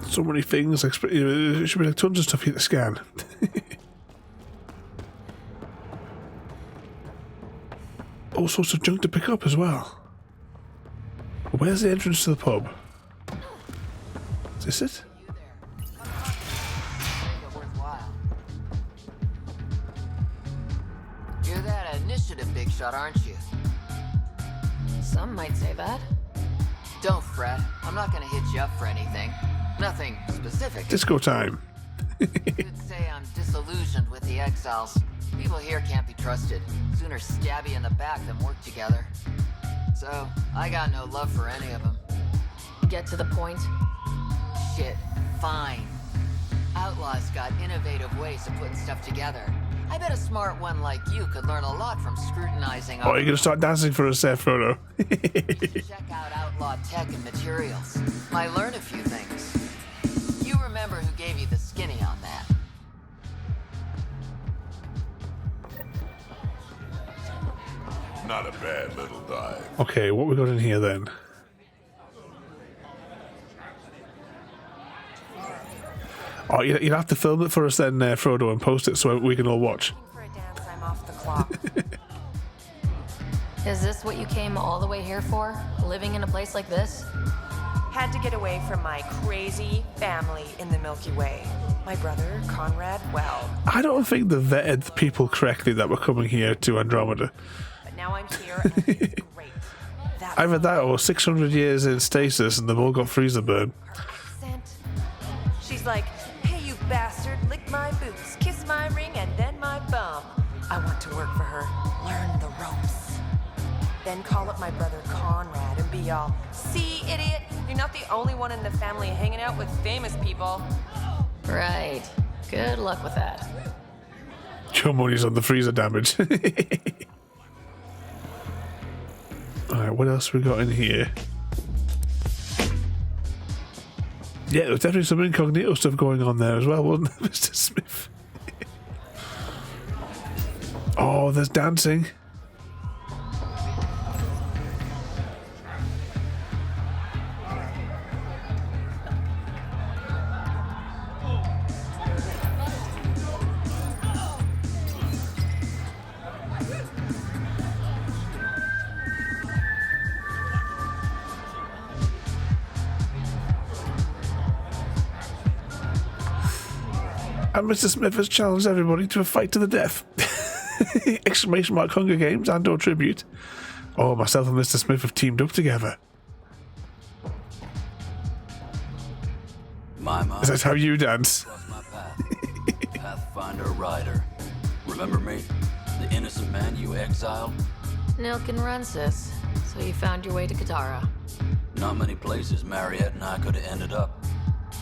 So many things. There should be like tons of stuff here to scan. all sorts of junk to pick up as well. Where's the entrance to the pub? Is this it? You're that initiative big shot, aren't you? Some might say that. Don't fret. I'm not gonna hit you up for anything. Nothing specific. Disco time. You'd say I'm disillusioned with the exiles. People here can't be trusted. Sooner stab you in the back than work together. So, I got no love for any of them. Get to the point. Shit, fine. Outlaws got innovative ways of putting stuff together. I bet a smart one like you could learn a lot from scrutinizing. Oh, you're gonna start dancing for a set photo. Check out outlaw tech and materials. Might learn a few things. You remember who gave you the skinny on that? Not a bad little dive. Okay, what we got in here then? Oh, you'd have to film it for us then, Frodo, and post it so we can all watch. I'm off the clock. Is this what you came all the way here for? Living in a place like this? Had to get away from my crazy family in the Milky Way. My brother, Conrad, well. I don't think they vetted the people correctly that were coming here to Andromeda. But now I'm here and it's great. Either that or 600 years in stasis and they've all got freezer burn. She's like, hey, you bastard, lick my boots, kiss my ring, and then my bum. I want to work for her, learn the ropes. Then call up my brother Conrad and be all, see, idiot, you're not the only one in the family hanging out with famous people. Right. Good luck with that. Your money's on the freezer damage. Alright, what else we got in here? Yeah, there's definitely some incognito stuff going on there as well, wasn't there, Mr. Smith? Oh, there's dancing. And Mr. Smith has challenged everybody to a fight to the death. Exclamation mark Hunger Games and or tribute. Oh, myself and Mr. Smith have teamed up together. Is that how you dance? Pathfinder rider. Remember me? The innocent man you exiled? Nilk and Rensis. So you found your way to Katara. Not many places Mariette and I could have ended up.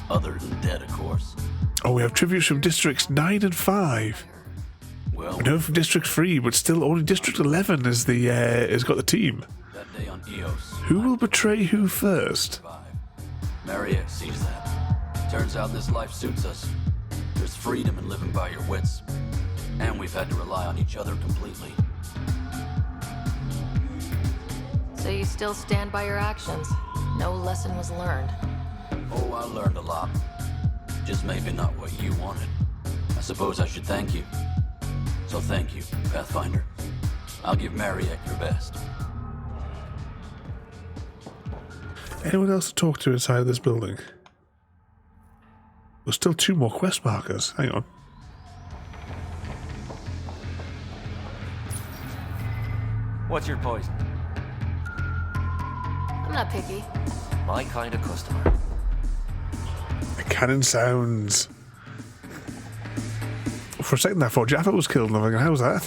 Other than dead, of course. Oh, we have tributes from Districts 9 and 5. Well, we know from District 3, but still only District 11 is the has got the team. That day on Eos. Who will betray who first? Mariette sees that. Turns out this life suits us. There's freedom in living by your wits. And we've had to rely on each other completely. So you still stand by your actions? No lesson was learned? Oh, I learned a lot. Just maybe not what you wanted. I suppose I should thank you. So thank you, Pathfinder. I'll give Mariette your best. Anyone else to talk to inside this building? There's still 2 more quest markers. Hang on. What's your poison? I'm not picky. My kind of customer. The cannon sounds. For a second I thought Jaffa was killed and I'm thinking, how's that?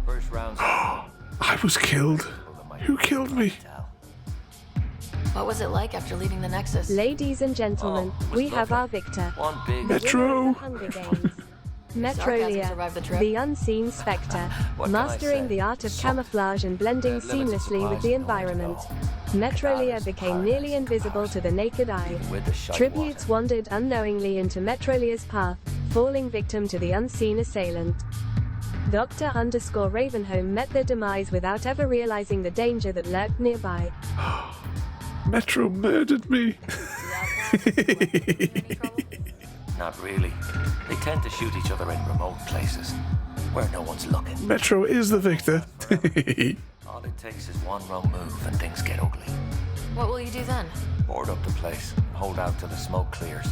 First round. I was killed. Who killed me? What was it like after leaving the Nexus? Ladies and gentlemen, we have our victor. One big Metro. Hunger Games. Metrolia, the unseen spectre, mastering the art of camouflage and blending seamlessly with the environment. Metrolia became nearly invisible to the naked eye. Tributes wandered unknowingly into Metrolia's path, falling victim to the unseen assailant. Dr_Ravenholm met their demise without ever realizing the danger that lurked nearby. Metro murdered me. Not really. They tend to shoot each other in remote places. where no one's looking. Metro is the victor. All it takes is one wrong move and things get ugly. What will you do then? Board up the place, hold out till the smoke clears.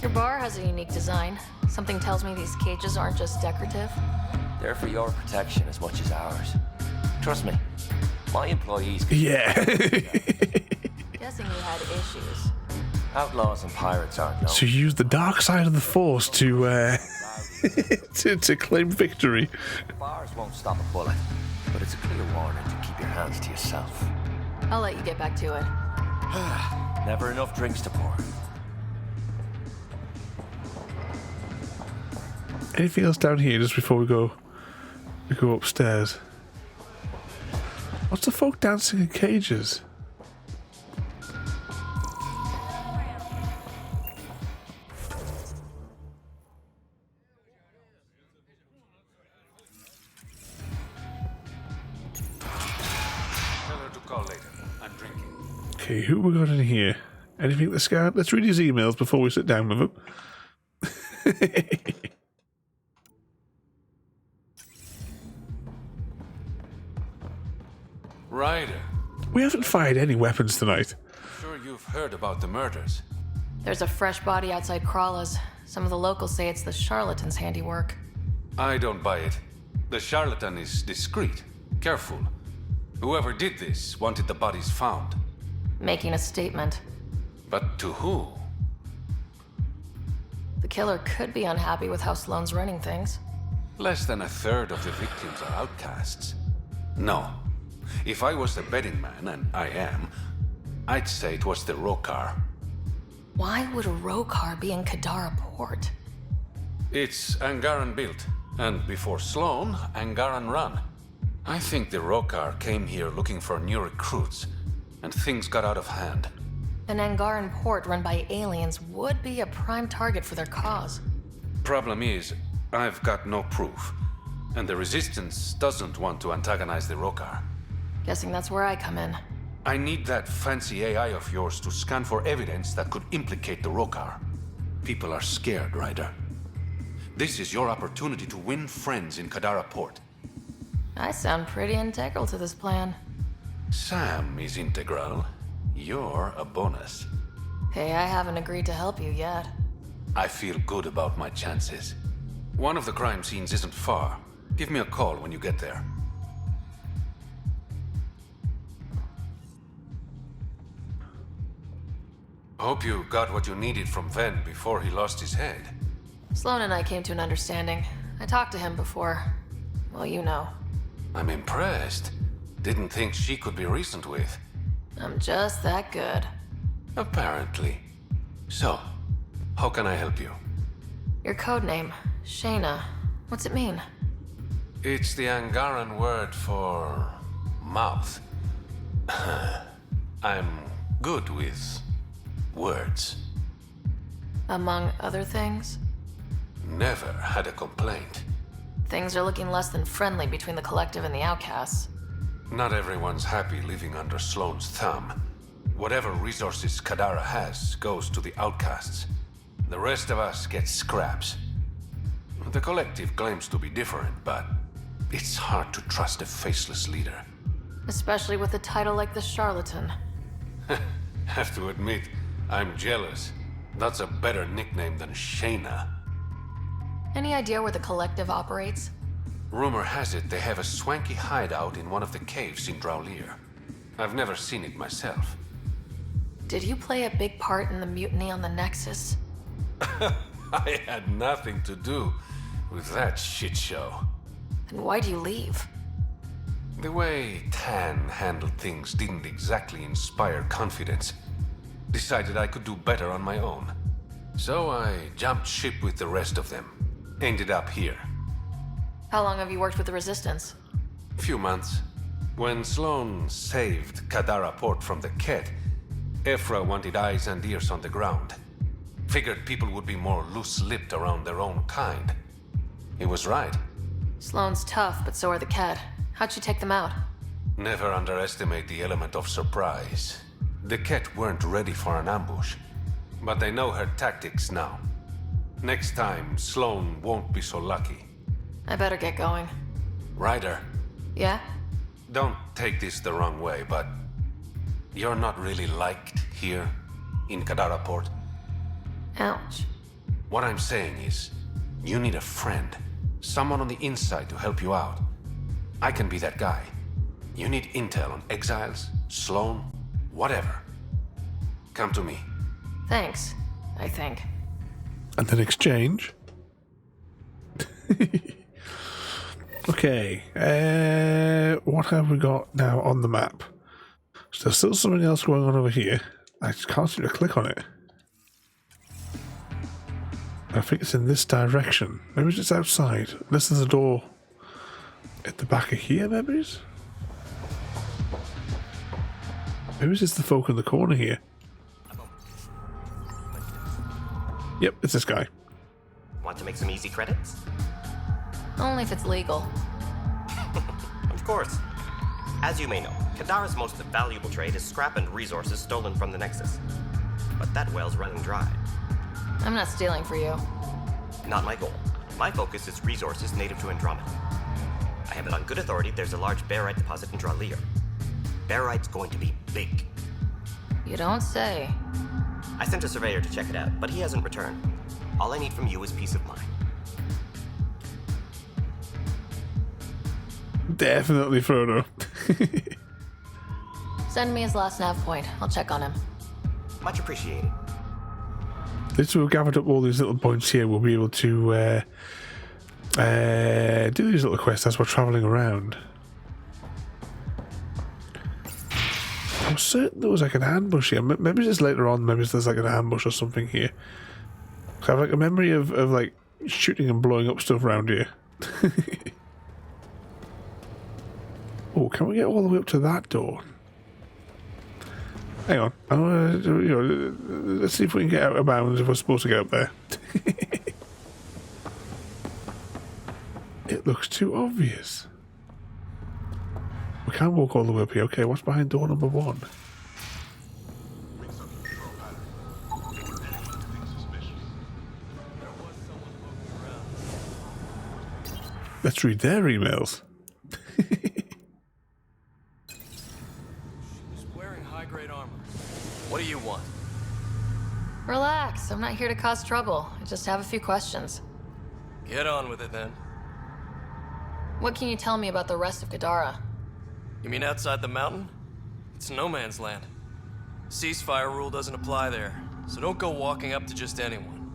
Your bar has a unique design. Something tells me these cages aren't just decorative. They're for your protection as much as ours. Trust me, my employees... Yeah. Guessing you had issues. Outlaws and pirates aren't known. So you use the dark side of the Force to to claim victory. Bars won't stop a bullet, but it's a clear warning to keep your hands to yourself. I'll let you get back to it. Never enough drinks to pour. Anything else down here just before we go upstairs? What's the folk dancing in cages? Okay, who we got in here? Anything that's scared? Let's read his emails before we sit down with him. Ryder. We haven't fired any weapons tonight. Sure you've heard about the murders. There's a fresh body outside Krala's. Some of the locals say it's the charlatan's handiwork. I don't buy it. The charlatan is discreet, careful. Whoever did this wanted the bodies found. Making a statement. But to who? The killer could be unhappy with how Sloane's running things. Less than a third of the victims are outcasts. No. If I was the betting man, and I am, I'd say it was the Rokar. Why would a Rokar be in Kadara port? It's Angaran built, and before Sloane, Angaran run. I think the Rokar came here looking for new recruits, and things got out of hand. An Angaran port run by aliens would be a prime target for their cause. Problem is, I've got no proof, and the Resistance doesn't want to antagonize the Rokar. Guessing that's where I come in. I need that fancy AI of yours to scan for evidence that could implicate the Rokar. People are scared, Ryder. This is your opportunity to win friends in Kadara Port. I sound pretty integral to this plan. Sam is integral. You're a bonus. Hey, I haven't agreed to help you yet. I feel good about my chances. One of the crime scenes isn't far. Give me a call when you get there. Hope you got what you needed from Ven before he lost his head. Sloane and I came to an understanding. I talked to him before. Well, you know. I'm impressed. Didn't think she could be reasoned with. I'm just that good. Apparently. So, how can I help you? Your code name, Shayna. What's it mean? It's the Angaran word for mouth. I'm good with words. Among other things? Never had a complaint. Things are looking less than friendly between the Collective and the Outcasts. Not everyone's happy living under Sloane's thumb. Whatever resources Kadara has goes to the Outcasts. The rest of us get scraps. The Collective claims to be different, but it's hard to trust a faceless leader. Especially with a title like the Charlatan. Have to admit, I'm jealous. That's a better nickname than Shayna. Any idea where the Collective operates? Rumor has it they have a swanky hideout in one of the caves in Draulir. I've never seen it myself. Did you play a big part in the mutiny on the Nexus? I had nothing to do with that shit show. Then why'd you leave? The way Tan handled things didn't exactly inspire confidence. Decided I could do better on my own. So I jumped ship with the rest of them. Ended up here. How long have you worked with the Resistance? Few months. When Sloane saved Kadara Port from the Ket, Ephra wanted eyes and ears on the ground. Figured people would be more loose-lipped around their own kind. He was right. Sloane's tough, but so are the Ket. How'd you take them out? Never underestimate the element of surprise. The Ket weren't ready for an ambush, but they know her tactics now. Next time, Sloane won't be so lucky. I better get going. Ryder, Yeah? don't take this the wrong way, but you're not really liked here in Kadara Port. Ouch. What I'm saying is, you need a friend, someone on the inside to help you out. I can be that guy. You need intel on exiles, Sloan, whatever. Come to me. Thanks, I think. And then exchange. Okay, what have we got now on the map? So there's still something else going on over here. I just can't seem to click on it. I think it's in this direction. Maybe it's just outside. Unless there's a door at the back of here, maybe? Maybe it's just the folk in the corner here. Yep, it's this guy. Want to make some easy credits? Only if it's legal. Of course. As you may know, Kadara's most valuable trade is scrap and resources stolen from the Nexus. But that well's running dry. I'm not stealing for you. Not my goal. My focus is resources native to Andromeda. I have it on good authority there's a large barite deposit in Draleer. Barite's going to be big. You don't say. I sent a surveyor to check it out, but he hasn't returned. All I need from you is peace of mind. Definitely Frodo. Send me his last nav point. I'll check on him. Much appreciated. Since we've gathered up all these little points here, we'll be able to do these little quests as we're travelling around. I'm certain there was like an ambush here. Maybe it's later on, maybe there's like an ambush or something here. I have like a memory of like shooting and blowing up stuff around here. Oh, can we get all the way up to that door? Hang on. Let's see if we can get out of bounds if we're supposed to get up there. It looks too obvious. We can't walk all the way up here. Okay, what's behind door number 1? Let's read their emails. What do you want? Relax. I'm not here to cause trouble. I just have a few questions. Get on with it then. What can you tell me about the rest of Kadara? You mean outside the mountain? It's no man's land. Ceasefire rule doesn't apply there, so don't go walking up to just anyone.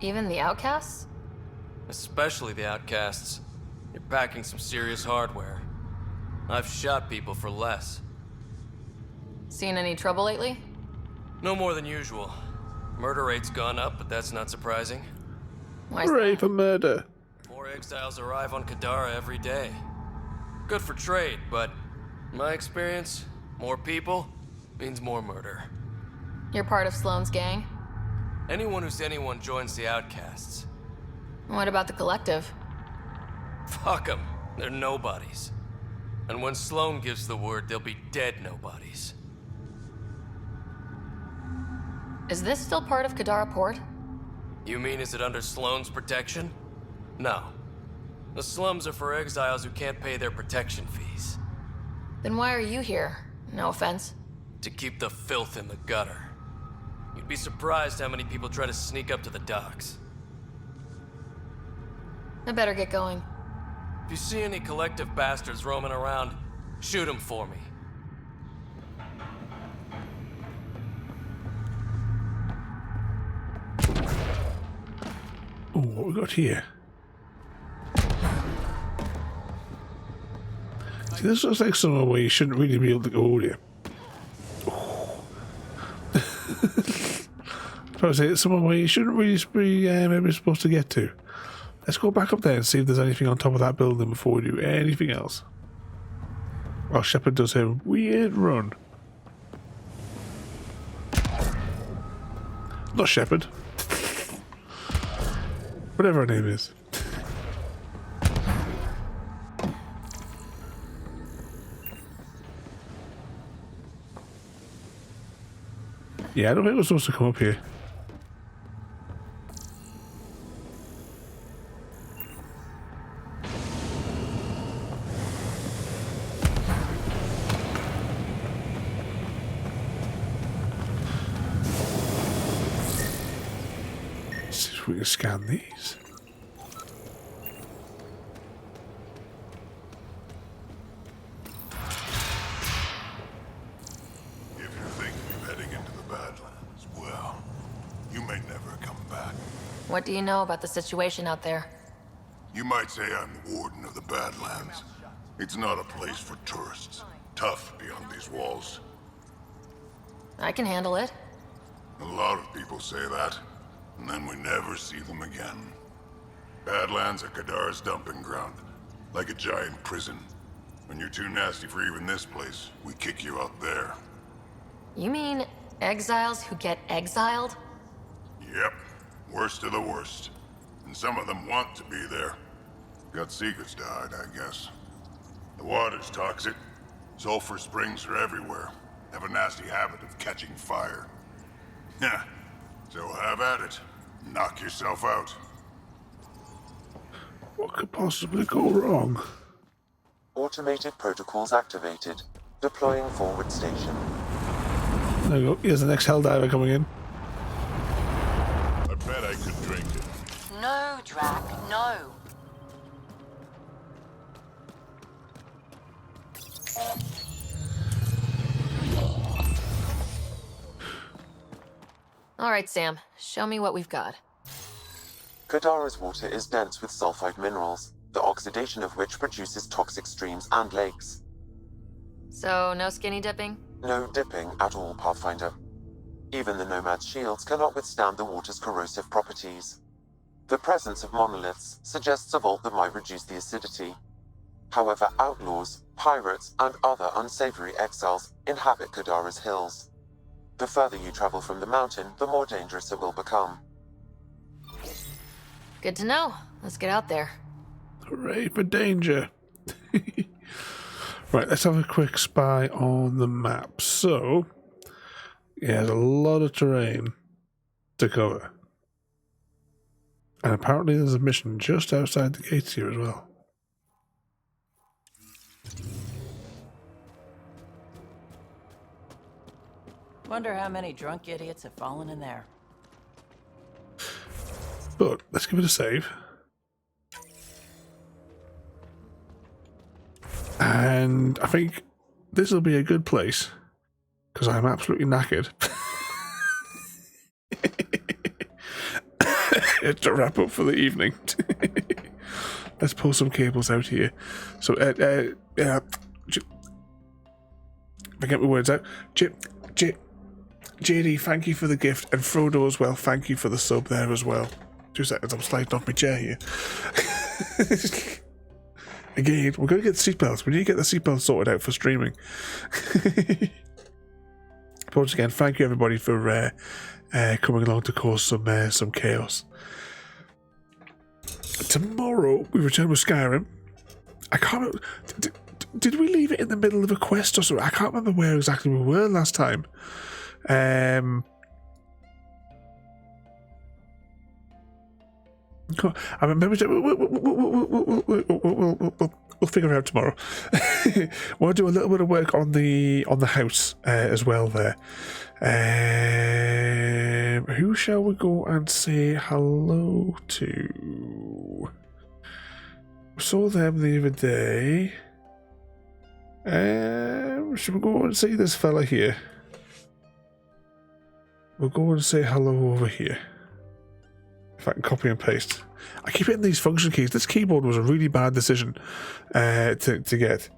Even the outcasts? Especially the outcasts. You're packing some serious hardware. I've shot people for less. Seen any trouble lately? No more than usual. Murder rate's gone up, but that's not surprising. Hooray for murder. More exiles arrive on Kadara every day. Good for trade, but in my experience, more people means more murder. You're part of Sloane's gang? Anyone who's anyone joins the outcasts. What about the collective? Fuck them. They're nobodies. And when Sloane gives the word, they'll be dead nobodies. Is this still part of Kadara Port? You mean is it under Sloane's protection? No. The slums are for exiles who can't pay their protection fees. Then why are you here? No offense. To keep the filth in the gutter. You'd be surprised how many people try to sneak up to the docks. I better get going. If you see any collective bastards roaming around, shoot them for me. Oh, what we got here? See, this looks like somewhere where you shouldn't really be able to go here. Oh. I was say it's somewhere where you shouldn't really be maybe supposed to get to. Let's go back up there and see if there's anything on top of that building before we do anything else. Well, Shepard does a weird run. Not Shepard. Whatever her name is. Yeah, I don't think we're supposed to come up here. if we can scan these. If you're thinking of heading into the Badlands, well, you may never come back. What do you know about the situation out there? You might say I'm the warden of the Badlands. It's not a place for tourists. Tough beyond these walls. I can handle it. A lot of people say that, and then we never see them again. Badlands are Kadara's dumping ground, like a giant prison. When you're too nasty for even this place, we kick you out there. You mean exiles who get exiled? Yep, worst of the worst. And some of them want to be there. Got secrets to hide, I guess. The water's toxic. Sulfur springs are everywhere. Have a nasty habit of catching fire. Yeah, so have at it. Knock yourself out. What could possibly go wrong? Automated protocols activated. Deploying forward station. There you go. Here's the next Helldiver coming in. I bet I could drink it. No, Drac, no. All right, Sam. Show me what we've got. Kadara's water is dense with sulfide minerals, the oxidation of which produces toxic streams and lakes. So, no skinny dipping? No dipping at all, Pathfinder. Even the Nomad's shields cannot withstand the water's corrosive properties. The presence of monoliths suggests a vault that might reduce the acidity. However, outlaws, pirates, and other unsavory exiles inhabit Kadara's hills. The further you travel from the mountain, the more dangerous it will become. Good to know. Let's get out there. Hooray for danger. Right, let's have a quick spy on the map. So, yeah, there's a lot of terrain to cover. And apparently there's a mission just outside the gates here as well. Wonder how many drunk idiots have fallen in there. But let's give it a save. And I think this will be a good place because I'm absolutely knackered. To wrap up for the evening. Let's pull some cables out here. So, if I get my words out. JD, thank you for the gift, and Frodo as well, thank you for the sub there as well. 2 seconds, I'm sliding off my chair here. Again, we're going to get seatbelts. We need to get the seatbelts sorted out for streaming. But once again, thank you everybody for coming along to cause some chaos. Tomorrow, we return with Skyrim. I can't remember, did we leave it in the middle of a quest or something? I can't remember where exactly we were last time. I remember. We'll figure it out tomorrow. We'll do a little bit of work on the house as well. There. Who shall we go and say hello to? We saw them the other day. Should we go and see this fella here? We'll go and say hello over here. If I can copy and paste. I keep hitting these function keys. This keyboard was a really bad decision to get.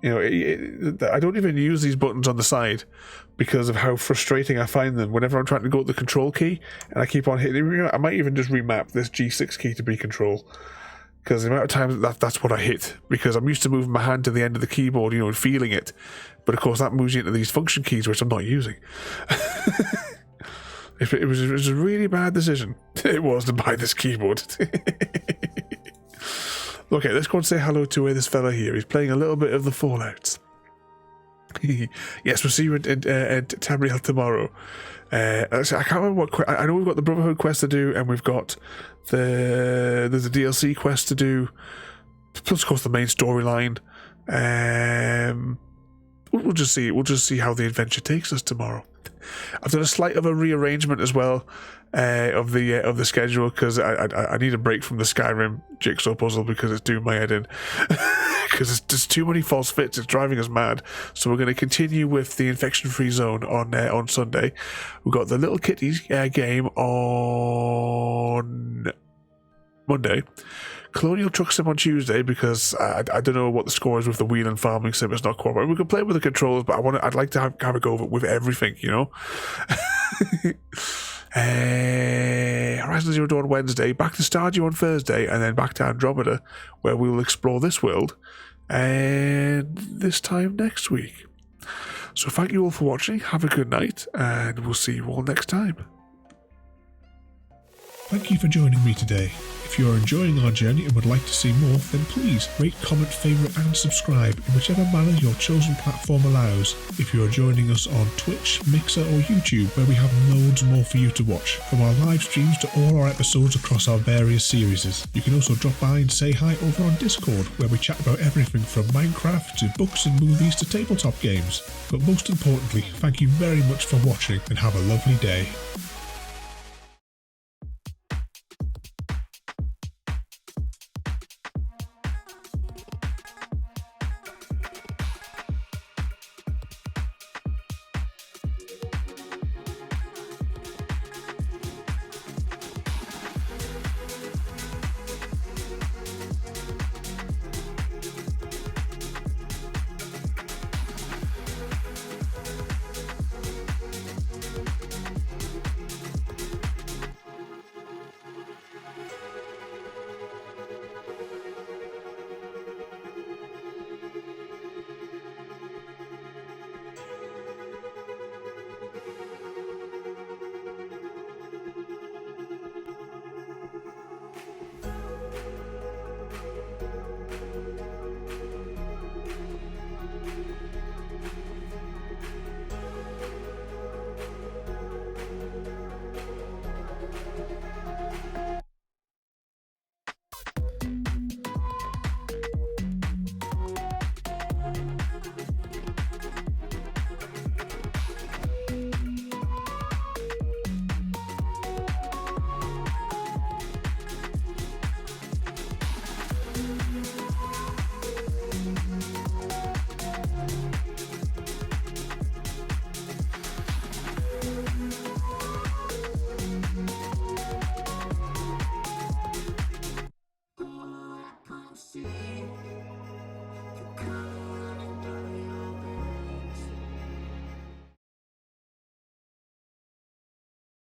You know, I don't even use these buttons on the side because of how frustrating I find them whenever I'm trying to go to the control key and I keep on hitting. I might even just remap this G6 key to be control. Because the amount of times that's what I hit. Because I'm used to moving my hand to the end of the keyboard, you know, and feeling it. But of course that moves you into these function keys, which I'm not using. It was a really bad decision. It was to buy this keyboard. Okay, let's go and say hello to this fella here. He's playing a little bit of the Fallouts. Yes, we'll see you at Tamriel tomorrow. I can't remember what I know we've got the Brotherhood quest to do, and we've got there's a DLC quest to do, plus of course the main storyline. We'll just see how the adventure takes us tomorrow. I've done a slight of a rearrangement as well of the schedule, because I need a break from the Skyrim jigsaw puzzle because it's doing my head in. Because there's too many false fits, it's driving us mad. So we're going to continue with the infection-free zone on Sunday. We've got the Little Kitties game on Monday. Colonial Truck Sim on Tuesday, because I don't know what the score is with the wheel and farming sim. It's not quite right. We can play with the controllers, but I'd like to have a go with everything, you know. Horizon Zero Dawn Wednesday, back to Stardew on Thursday, and then back to Andromeda, where we will explore this world, and this time next week. So thank you all for watching. Have a good night, and we'll see you all next time. Thank you for joining me today. If you are enjoying our journey and would like to see more, then please rate, comment, favourite and subscribe in whichever manner your chosen platform allows. If you are joining us on Twitch, Mixer or YouTube, where we have loads more for you to watch, from our live streams to all our episodes across our various series. You can also drop by and say hi over on Discord, where we chat about everything from Minecraft to books and movies to tabletop games. But most importantly, thank you very much for watching and have a lovely day.